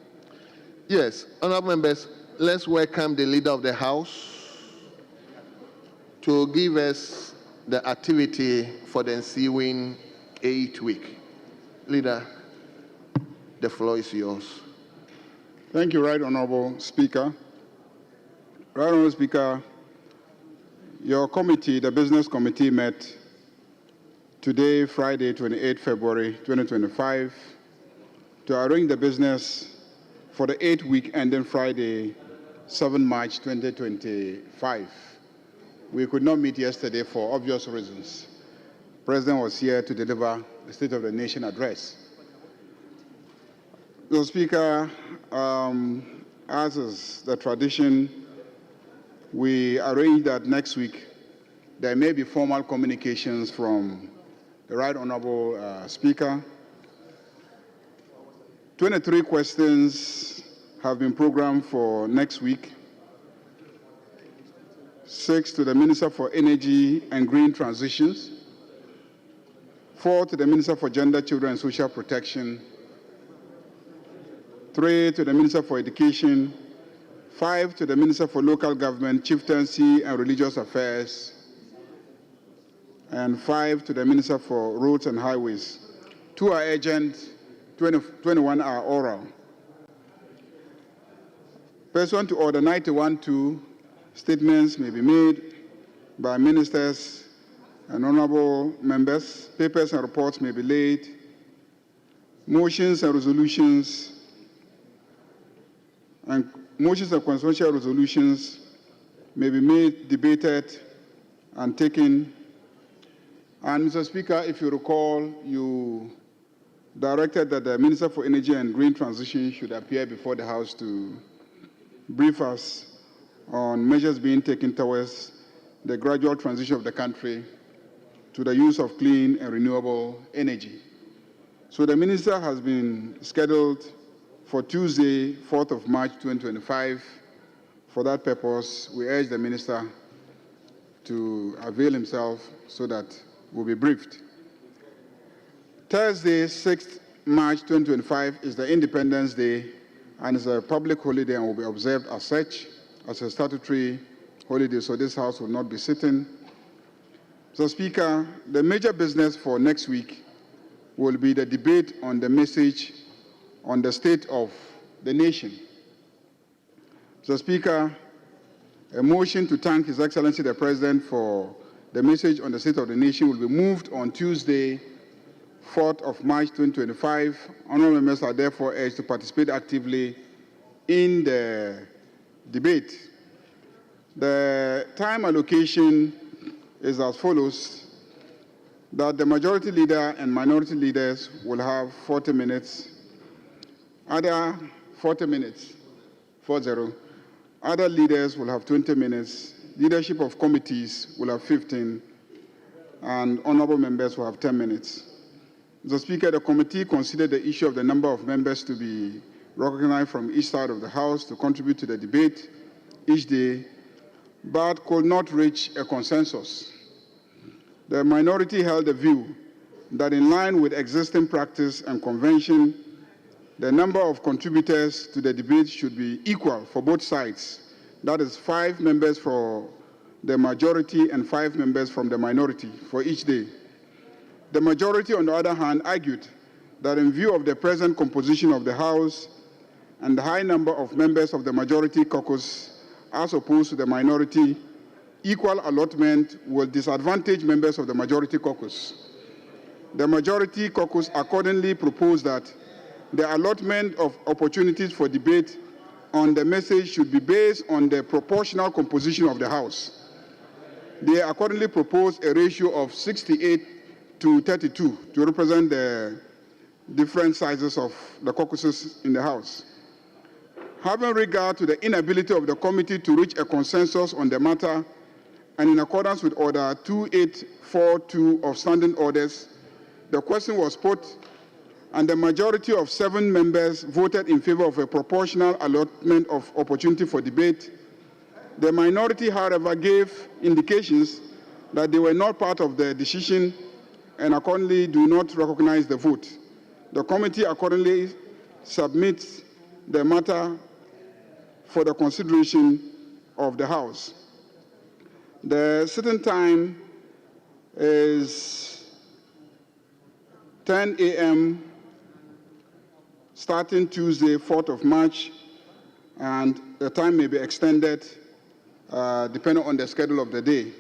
Yes, honorable members, let's welcome the leader of the House to give us the activity for the ensuing 8 week. Leader, the floor is yours. Thank you, Right Honorable Speaker. Right Honorable Speaker, your committee, the Business Committee, met today, Friday, 28 February 2025, to arrange the business for the 8 week ending Friday, 7 March 2025. We could not meet yesterday for obvious reasons. The President was here to deliver the State of the Nation address. Mr. Speaker, as is the tradition, we arranged that next week there may be formal communications from the Right Honorable Speaker. 23 questions have been programmed for next week. 6 to the Minister for Energy and Green Transitions. 4 to the Minister for Gender, Children and Social Protection. 3 to the Minister for Education. 5 to the Minister for Local Government, Chieftaincy and Religious Affairs. And 5 to the Minister for Roads and Highways. 2 are urgent, 21 are oral. Pursuant to Order 91-2, statements may be made by ministers and honorable members. Papers and reports may be laid. Motions and resolutions and motions and consequential resolutions may be made, debated, and taken. And Mr. Speaker, if you recall, you directed that the Minister for Energy and Green Transition should appear before the House to brief us on measures being taken towards the gradual transition of the country to the use of clean and renewable energy. So the Minister has been scheduled for Tuesday, 4th of March 2025. For that purpose, we urge the Minister to avail himself so that we'll be briefed. Thursday, 6th March 2025 is the Independence Day and is a public holiday and will be observed as such, as a statutory holiday, so this House will not be sitting. Mr. Speaker, the major business for next week will be the debate on the message on the state of the nation. Mr. Speaker, a motion to thank His Excellency the President for the message on the state of the nation will be moved on Tuesday, 4th of March 2025. Honourable members are therefore urged to participate actively in the debate. The time allocation is as follows: that the majority leader and minority leaders will have 40 minutes, other 40 minutes, 40. Other leaders will have 20 minutes, leadership of committees will have 15, and honourable members will have 10 minutes. Mr. Speaker, the committee considered the issue of the number of members to be recognized from each side of the House to contribute to the debate each day, but could not reach a consensus. The minority held the view that in line with existing practice and convention, the number of contributors to the debate should be equal for both sides. That is 5 members for the majority and 5 members from the minority for each day. The majority, on the other hand, argued that in view of the present composition of the House and the high number of members of the majority caucus as opposed to the minority, equal allotment will disadvantage members of the majority caucus. The majority caucus accordingly proposed that the allotment of opportunities for debate on the message should be based on the proportional composition of the House. They accordingly proposed a ratio of 68 to 32 to represent the different sizes of the caucuses in the House. Having regard to the inability of the committee to reach a consensus on the matter, and in accordance with Order 2842 of Standing Orders, the question was put, and the majority of 7 members voted in favor of a proportional allotment of opportunity for debate. The minority, however, gave indications that they were not part of the decision and accordingly do not recognize the vote. The committee accordingly submits the matter for the consideration of the House. The sitting time is 10 a.m. starting Tuesday, 4th of March, and the time may be extended depending on the schedule of the day.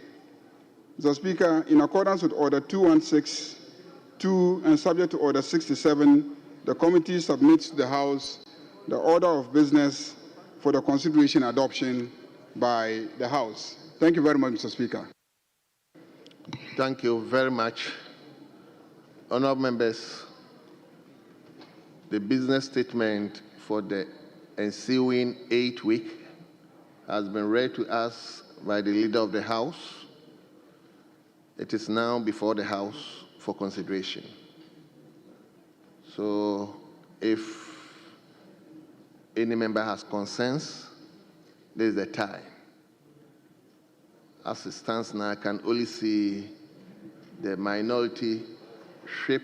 Mr. Speaker, in accordance with Order 2162 and subject to Order 67, the committee submits to the House the order of business for the consideration and adoption by the House. Thank you very much, Mr. Speaker. Thank you very much. Honourable members, the business statement for the ensuing 8th week has been read to us by the Leader of the House. It is now before the House for consideration. So if any member has concerns, there is the time. As it stands now, I can only see the minority ship.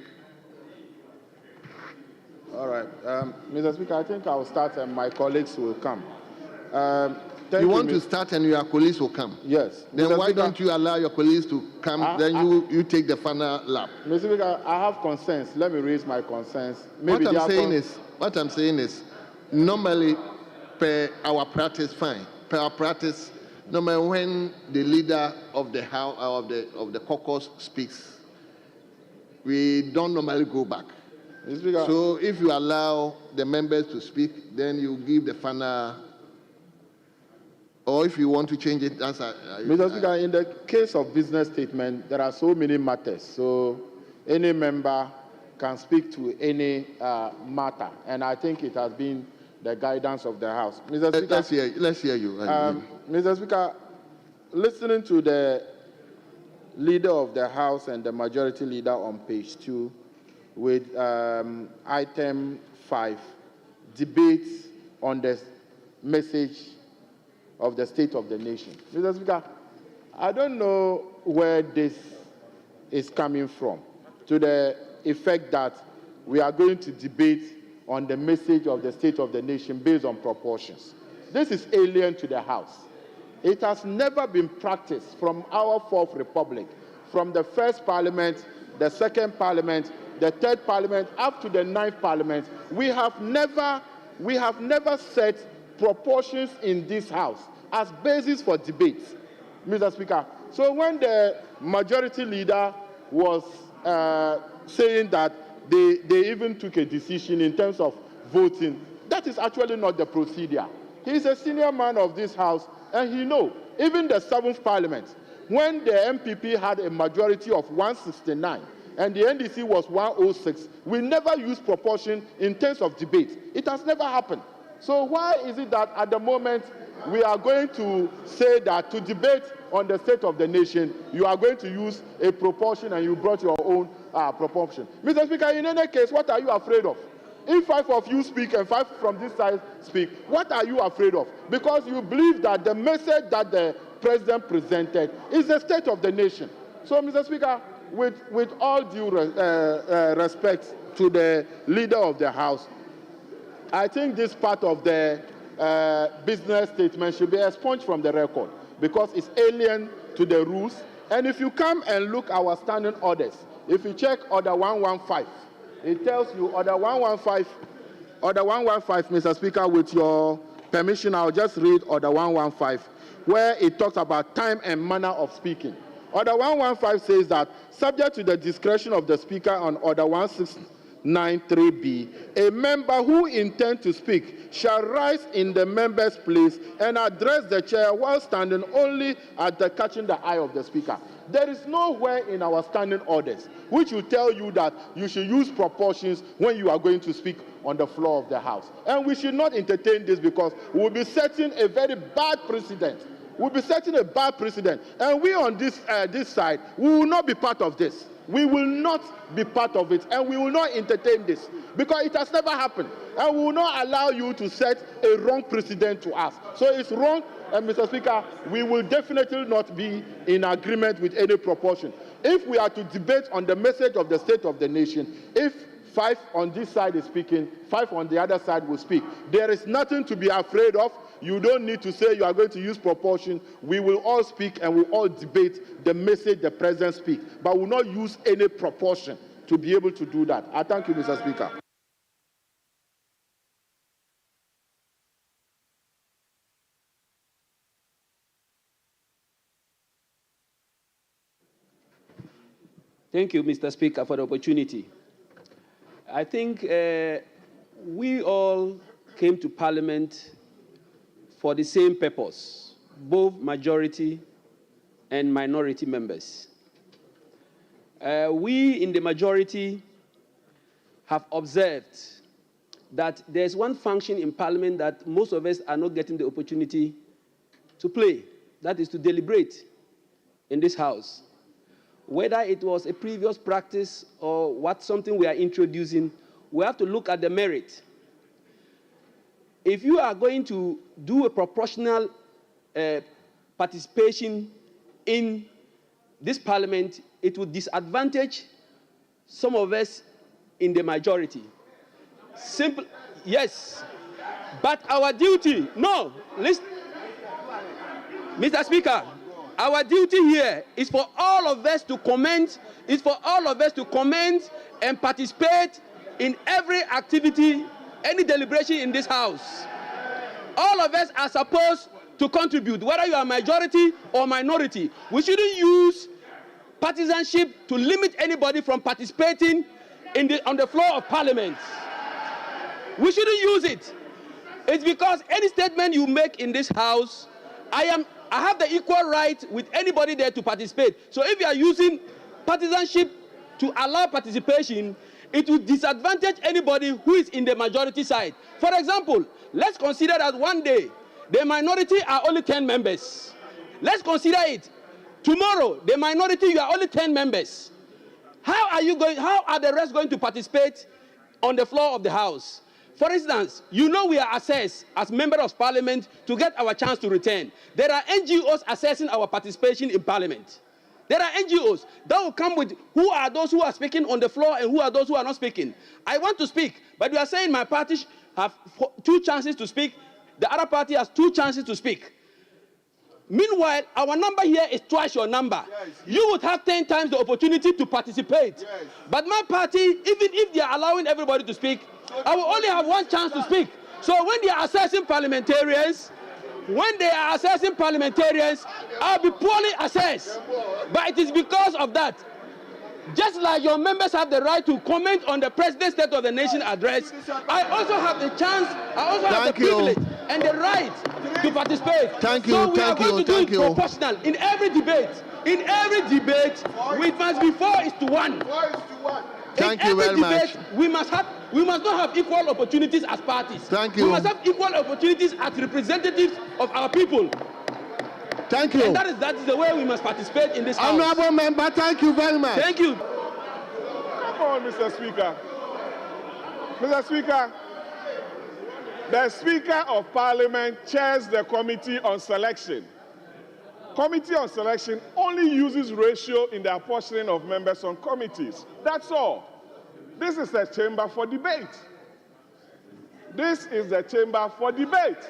All right. Mr. Speaker, I think I will start and my colleagues will come. You want to start and your colleagues will come? Yes. Then Mr. why Speaker, don't you allow your colleagues to come, then you take the final lap? Mr. Speaker, I have concerns. Let me raise my concerns. What I'm saying is, normally, per our practice, fine. Per our practice, normally when the leader of the House of the caucus speaks, we don't normally go back. So if you allow the members to speak, then you give the final Or if you want to change it, that's Mr. Speaker, in the case of business statement, there are so many matters. So any member can speak to any matter. And I think it has been the guidance of the House. Mr. Speaker, let's hear you. Mr. Speaker, listening to the leader of the House and the majority leader on page 2 with item 5, debates on the message of the state of the nation. Mr. Speaker, I don't know where this is coming from, to the effect that we are going to debate on the message of the state of the nation based on proportions. This is alien to the House. It has never been practiced from our Fourth Republic, from the first Parliament, the second Parliament, the third Parliament, up to the ninth Parliament. We have never set proportions in this House as basis for debate, Mr. Speaker. So when the majority leader was saying that they even took a decision in terms of voting, that is actually not the procedure. He is a senior man of this House, and he knows. Even the 7th Parliament, when the MPP had a majority of 169 and the NDC was 106, we never used proportion in terms of debate. It has never happened. So why is it that at the moment we are going to say that to debate on the state of the nation, you are going to use a proportion and you brought your own proportion? Mr. Speaker, in any case, what are you afraid of? If 5 of you speak and 5 from this side speak, what are you afraid of? Because you believe that the message that the president presented is the state of the nation. So, Mr. Speaker, with all due respect to the leader of the House, I think this part of the business statement should be expunged from the record because it's alien to the rules. And if you come and look our standing orders, if you check Order 115, it tells you Order 115, Mr. Speaker, with your permission, I'll just read Order 115, where it talks about time and manner of speaking. Order 115 says that, subject to the discretion of the Speaker on Order 169(3)(b), a member who intends to speak shall rise in the member's place and address the chair while standing only at the catching the eye of the Speaker. There is nowhere in our standing orders which will tell you that you should use proportions when you are going to speak on the floor of the House. And we should not entertain this because we will be setting a very bad precedent. We'll be setting a bad precedent. And we on this side, we will not be part of this. We will not be part of it, and we will not entertain this because it has never happened. And we will not allow you to set a wrong precedent to us. So it's wrong, and Mr. Speaker, we will definitely not be in agreement with any proportion. If we are to debate on the message of the state of the nation, if 5 on this side is speaking, 5 on the other side will speak, there is nothing to be afraid of. You don't need to say you are going to use proportion. We will all speak and we will all debate the message the president speaks, but we will not use any proportion to be able to do that. I thank you, Mr. Speaker. Thank you, Mr. Speaker, for the opportunity. I think we all came to Parliament for the same purpose, both majority and minority members. We in the majority have observed that there's one function in Parliament that most of us are not getting the opportunity to play, that is to deliberate in this House. Whether it was a previous practice or something we are introducing, we have to look at the merit. If you are going to do a proportional participation in this Parliament, it would disadvantage some of us in the majority. Simple, yes. But our duty, no, listen. Mr. Speaker, our duty here is for all of us to comment, and participate in every activity, any deliberation in this House. All of us are supposed to contribute, whether you are majority or minority. We shouldn't use partisanship to limit anybody from participating on the floor of Parliament. We shouldn't use it. It's because any statement you make in this House I have the equal right with anybody there to participate. So if you are using partisanship to allow participation, it will disadvantage anybody who is in the majority side. For example, let's consider that one day the minority are only 10 members. Let's consider it. Tomorrow, the minority, you are only 10 members. How are the rest going to participate on the floor of the House? For instance, you know we are assessed as members of Parliament to get our chance to return. There are NGOs assessing our participation in Parliament. There are NGOs that will come with who are those who are speaking on the floor and who are those who are not speaking. I want to speak, but you are saying my party have 2 chances to speak. The other party has 2 chances to speak. Meanwhile, our number here is twice your number. Yes. You would have 10 times the opportunity to participate. Yes. But my party, even if they are allowing everybody to speak, I will only have 1 chance to speak. So when they are assessing parliamentarians, I'll be poorly assessed. But it is because of that. Just like your members have the right to comment on the President's State of the Nation address, I also have the chance, I also have the privilege and the right to participate. So we are going to do it proportional in every debate. In every debate, it must be 4:1. Thank you very much. We must not have equal opportunities as parties. Thank you. We must have equal opportunities as representatives of our people. Thank you. And that is the way we must participate in this House. Honourable member, thank you very much. Thank you. Come on, Mr. Speaker. Mr. Speaker, the Speaker of Parliament chairs the Committee on Selection. Committee on Selection only uses ratio in the apportioning of members on committees. That's all. This is a chamber for debate. This is the chamber for debate.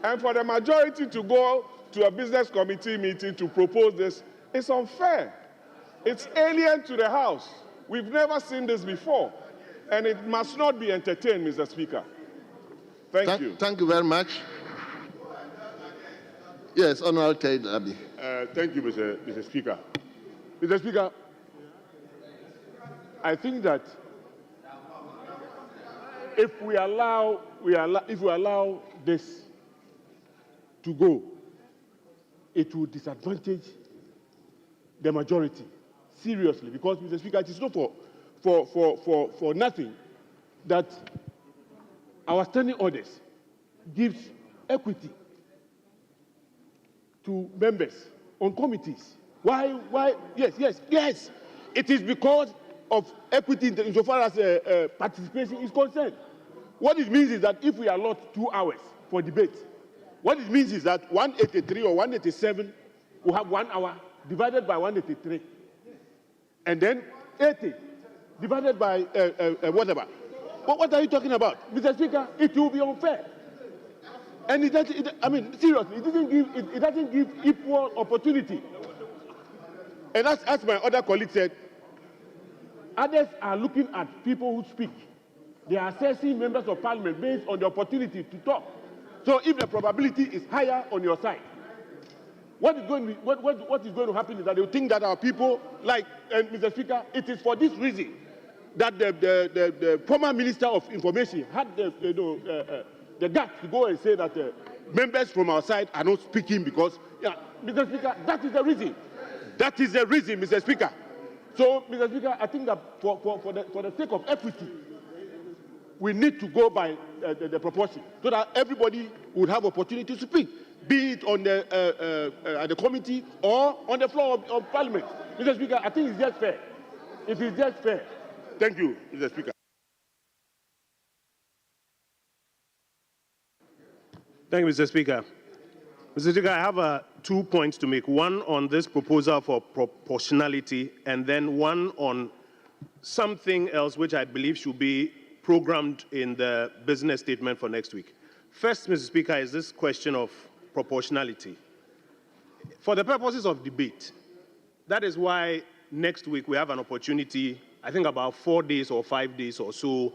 And for the majority to go to a business committee meeting to propose this is unfair. It's alien to the House. We've never seen this before. And it must not be entertained, Mr. Speaker. Thank you. Thank you very much. Yes, Honourable Ted Abi. Thank you, Mr. Speaker. Mr. Speaker, I think that if we allow this to go, it will disadvantage the majority seriously. Because, Mr. Speaker, it is not for nothing that our standing orders gives equity to members on committees. Why? Yes. It is because of equity insofar as participation is concerned. What it means is that if we allot 2 hours for debate, what it means is that 183 or 187 will have 1 hour divided by 183. And then 80 divided by whatever. But what are you talking about? Mr. Speaker, it will be unfair. And seriously, it doesn't give equal opportunity. And as my other colleague said, others are looking at people who speak. They are assessing members of Parliament based on the opportunity to talk. So if the probability is higher on your side, what is going to happen is that they will think that our people, like Mr. Speaker, it is for this reason that the former Minister of Information had the guts to go and say that members from our side are not speaking because, Mr. Speaker, that is the reason. That is the reason, Mr. Speaker. So, Mr. Speaker, I think that for the sake of equity, we need to go by the proportion so that everybody would have opportunity to speak, be it on at the committee or on the floor of Parliament. Mr. Speaker, I think it's just fair. It is just fair. Thank you, Mr. Speaker. Thank you, Mr. Speaker. Mr. Speaker, I have 2 points to make. One on this proposal for proportionality, and then one on something else which I believe should be programmed in the business statement for next week. First, Mr. Speaker, is this question of proportionality. For the purposes of debate, that is why next week we have an opportunity, I think about 4 days or 5 days or so,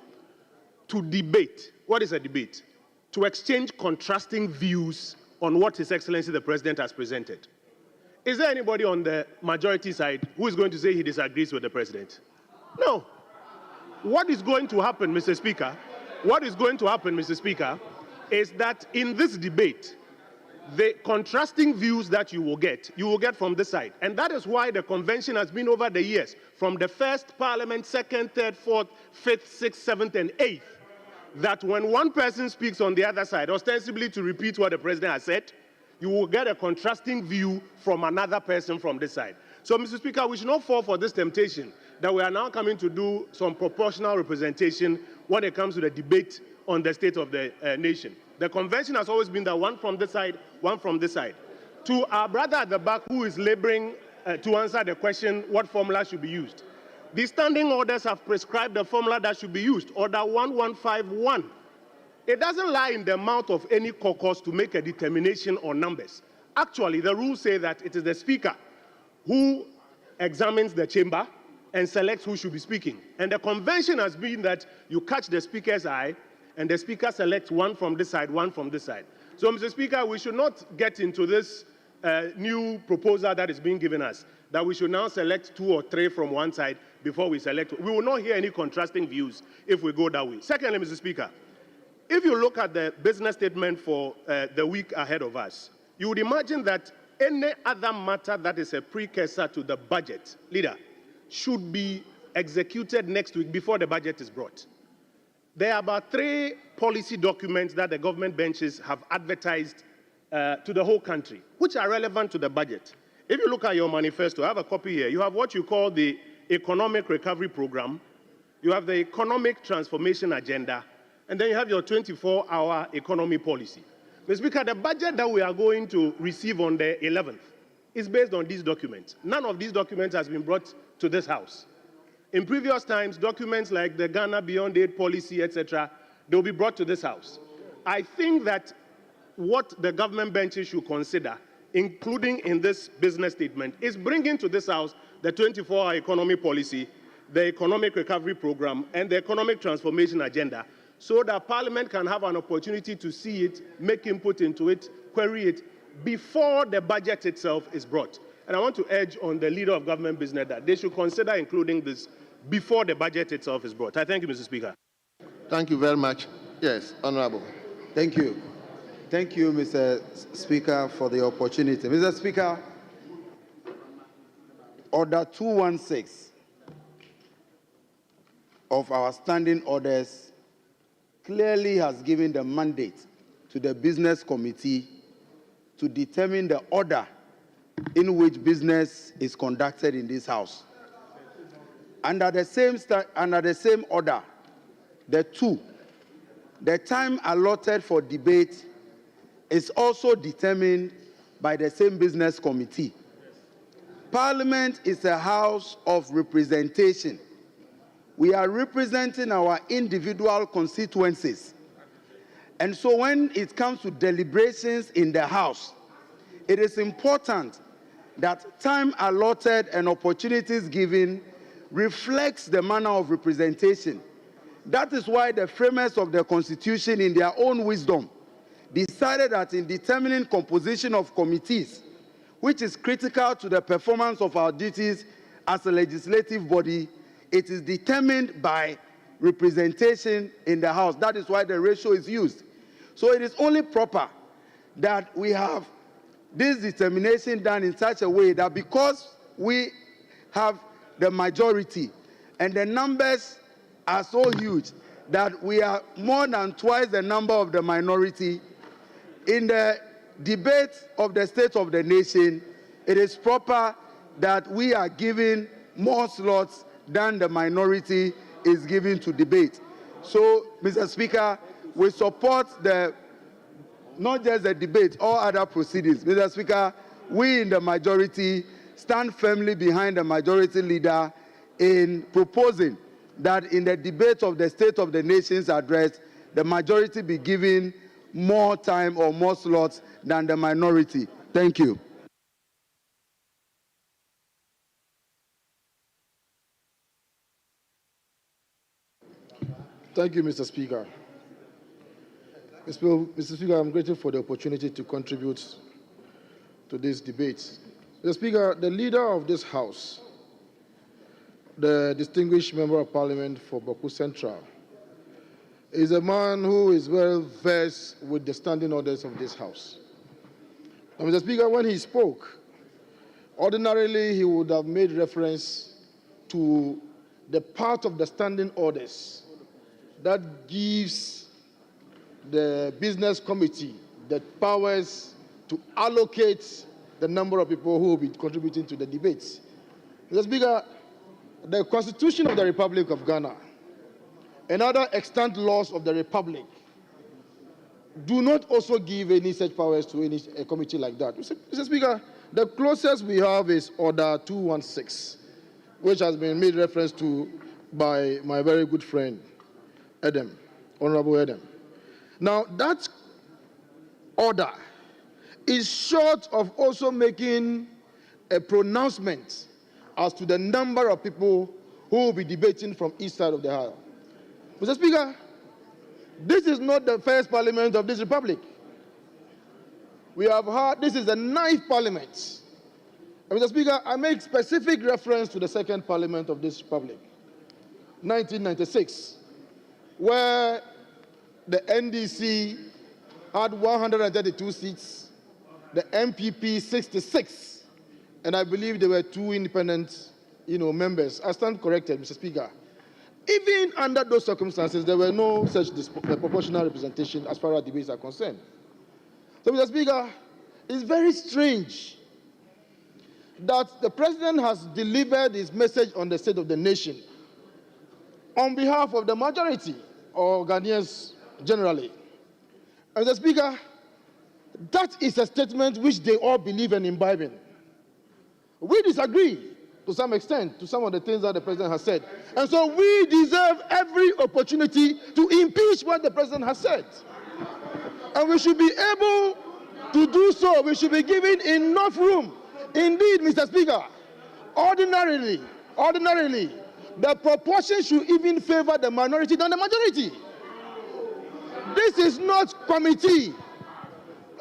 to debate. What is a debate? To exchange contrasting views on what His Excellency the President has presented. Is there anybody on the majority side who is going to say he disagrees with the President? No. What is going to happen, Mr. Speaker, is that in this debate, the contrasting views that you will get from this side. And that is why the convention has been over the years, from the first parliament, second, third, fourth, fifth, sixth, seventh, and eighth, that when one person speaks on the other side, ostensibly to repeat what the president has said, you will get a contrasting view from another person from this side. So, Mr. Speaker, we should not fall for this temptation that we are now coming to do some proportional representation when it comes to the debate on the state of the nation. The convention has always been that one from this side, one from this side. To our brother at the back who is laboring to answer the question what formula should be used, the standing orders have prescribed the formula that should be used, Order 1151. It doesn't lie in the mouth of any caucus to make a determination on numbers. Actually, the rules say that it is the Speaker who examines the chamber and selects who should be speaking. And the convention has been that you catch the Speaker's eye and the Speaker selects one from this side, one from this side. So, Mr. Speaker, we should not get into this new proposal that is being given us, that we should now select 2 or 3 from one side before we select. We will not hear any contrasting views if we go that way. Secondly, Mr. Speaker, if you look at the business statement for the week ahead of us, you would imagine that any other matter that is a precursor to the budget, leader, should be executed next week before the budget is brought. There are about 3 policy documents that the government benches have advertised to the whole country, which are relevant to the budget. If you look at your manifesto, I have a copy here. You have what you call the Economic Recovery Program, you have the Economic Transformation Agenda, and then you have your 24-hour economy policy. Mr. Speaker, the budget that we are going to receive on the 11th is based on these documents. None of these documents has been brought to this House. In previous times, documents like the Ghana Beyond Aid policy, etc., they will be brought to this House. I think that what the government benches should consider, including in this business statement, is bringing to this House the 24-hour economy policy, the Economic Recovery Program, and the Economic Transformation Agenda, so that Parliament can have an opportunity to see it, make input into it, query it, before the budget itself is brought. And I want to urge on the leader of government business that they should consider including this before the budget itself is brought. I thank you, Mr. Speaker. Thank you very much. Yes, Honorable. Thank you. Thank you, Mr. Speaker, for the opportunity. Mr. Speaker, Order 216 of our standing orders clearly has given the mandate to the Business Committee to determine the order in which business is conducted in this House. Under the same order, the time allotted for debate is also determined by the same Business Committee. Parliament is a house of representation. We are representing our individual constituencies. And so when it comes to deliberations in the House, it is important that time allotted and opportunities given reflects the manner of representation. That is why the framers of the Constitution, in their own wisdom, decided that in determining composition of committees, which is critical to the performance of our duties as a legislative body, it is determined by representation in the House. That is why the ratio is used. So it is only proper that we have this determination done in such a way that because we have the majority and the numbers are so huge that we are more than twice the number of the minority, in the debate of the state of the nation, it is proper that we are giving more slots than the minority is given to debate. So, Mr. Speaker, we support not just the debate, all other proceedings. Mr. Speaker, we in the majority stand firmly behind the majority leader in proposing that in the debate of the State of the Nation's address, the majority be given more time or more slots than the minority. Thank you. Thank you, Mr. Speaker. Mr. Speaker, I'm grateful for the opportunity to contribute to this debate. Mr. Speaker, the leader of this House, the distinguished Member of Parliament for Boku Central, is a man who is well versed with the standing orders of this House. Now, Mr. Speaker, when he spoke, ordinarily he would have made reference to the part of the standing orders that gives the business committee the powers to allocate the number of people who will be contributing to the debates. Mr. Speaker, the Constitution of the Republic of Ghana and other extant laws of the Republic do not also give any such powers to any committee like that. Mr. Speaker, the closest we have is Order 216, which has been made reference to by my very good friend, Adam, Honorable Adam. Now, that order is short of also making a pronouncement as to the number of people who will be debating from each side of the aisle. Mr. Speaker, this is not the first parliament of this republic. We have heard this is the 9th parliament. And Mr. Speaker, I make specific reference to the 2nd parliament of this republic, 1996, where the NDC had 132 seats, the MPP 66, and I believe there were 2 independent, members. I stand corrected, Mr. Speaker. Even under those circumstances, there were no such proportional representation as far as debates are concerned. So, Mr. Speaker, it's very strange that the President has delivered his message on the state of the nation on behalf of the majority, or Ghanaians generally. And Mr. Speaker, that is a statement which they all believe and imbibe in. We disagree to some extent to some of the things that the President has said. And so we deserve every opportunity to impeach what the President has said. And we should be able to do so. We should be given enough room. Indeed, Mr. Speaker, ordinarily, the proportion should even favor the minority than the majority. This is not committee.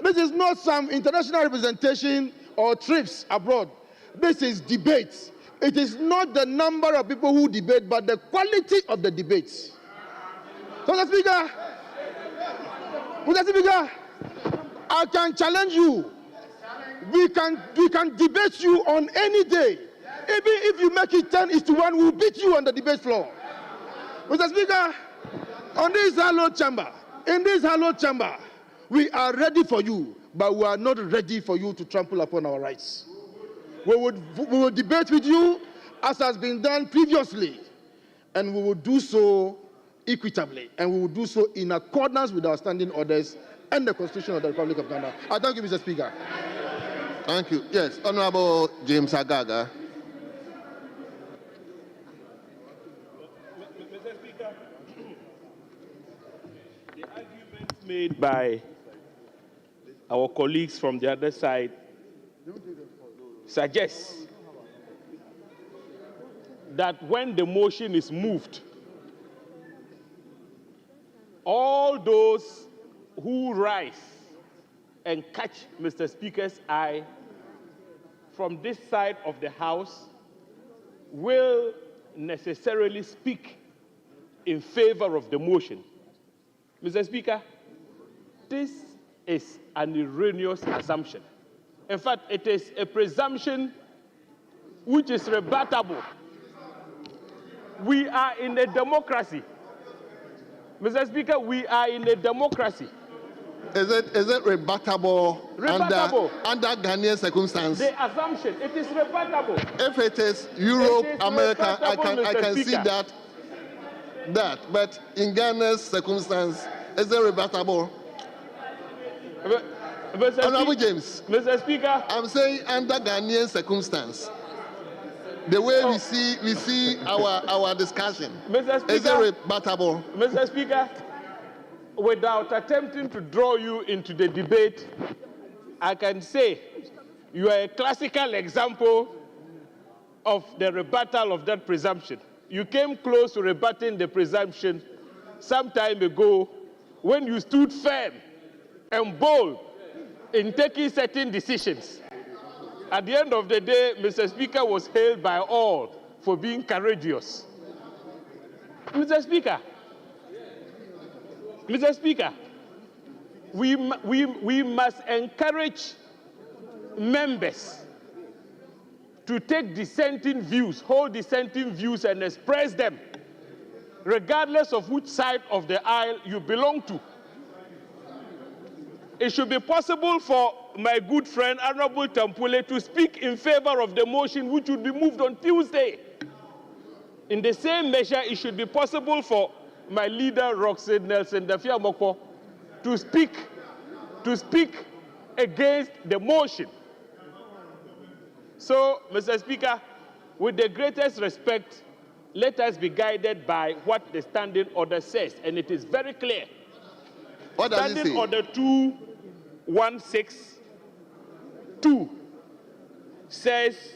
This is not some international representation or trips abroad. This is debate. It is not the number of people who debate, but the quality of the debates. So, Mr. Speaker, I can challenge you. We can debate you on any day. Even if you make it 10-1, we'll beat you on the debate floor. Mr. Speaker, in this hallowed chamber, we are ready for you, but we are not ready for you to trample upon our rights. We will debate with you as has been done previously, and we will do so equitably, and we will do so in accordance with our standing orders and the Constitution of the Republic of Ghana. I thank you, Mr. Speaker. Thank you. Yes, Honorable James Agaga. Mr. Speaker, the arguments made by our colleagues from the other side suggests that when the motion is moved, all those who rise and catch Mr. Speaker's eye from this side of the House will necessarily speak in favor of the motion. Mr. Speaker, this is an erroneous assumption. In fact, it is a presumption which is rebuttable. We are in a democracy. Mr. Speaker, we are in a democracy. Is it rebuttable, under Ghanaian circumstances? The assumption, it is rebuttable. If it is Europe, America, I can see that. But in Ghana's circumstance, is it rebuttable? Honorable James. Mr. Speaker. I'm saying under Ghanaian circumstance, the way we see our discussion, Mr. Speaker, is it rebuttable? Mr. Speaker, without attempting to draw you into the debate, I can say you are a classical example of the rebuttal of that presumption. You came close to rebutting the presumption some time ago when you stood firm and bold in taking certain decisions. At the end of the day, Mr. Speaker was hailed by all for being courageous. Mr. Speaker, we must encourage members to take dissenting views, hold dissenting views and express them, regardless of which side of the aisle you belong to. It should be possible for my good friend, Honorable Tampule, to speak in favor of the motion which would be moved on Tuesday. In the same measure, it should be possible for my leader, Roxanne Nelson Dafiamoko, to speak against the motion. So, Mr. Speaker, with the greatest respect, let us be guided by what the standing order says, and it is very clear. What does it say? Standing Order 2162 says,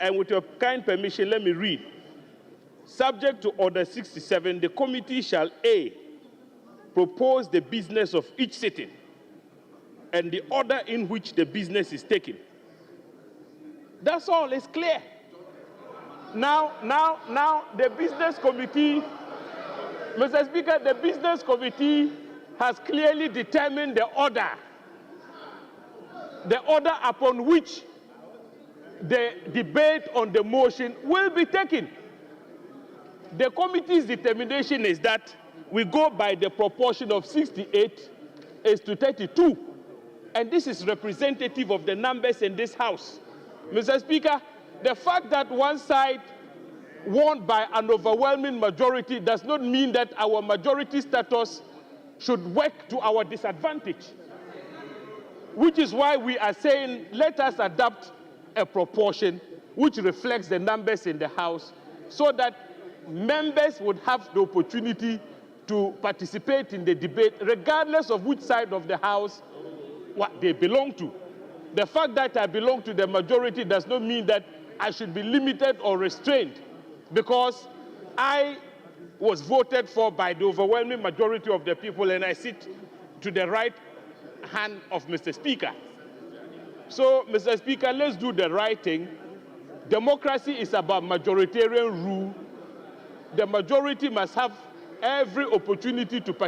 and with your kind permission, let me read. Subject to Order 67, the committee shall A, propose the business of each sitting and the order in which the business is taken. That's all, it's clear. Now, the business committee, Mr. Speaker, the business committee has clearly determined the order upon which the debate on the motion will be taken. The committee's determination is that we go by the proportion of 68 is to 32, and this is representative of the numbers in this House. Mr. Speaker, the fact that one side won by an overwhelming majority does not mean that our majority status should work to our disadvantage, which is why we are saying let us adopt a proportion which reflects the numbers in the House so that members would have the opportunity to participate in the debate regardless of which side of the House what they belong to. The fact that I belong to the majority does not mean that I should be limited or restrained because I was voted for by the overwhelming majority of the people and I sit to the right hand of Mr. Speaker. So, Mr. Speaker, let's do the right thing. Democracy is about majoritarian rule. The majority must have every opportunity to participate.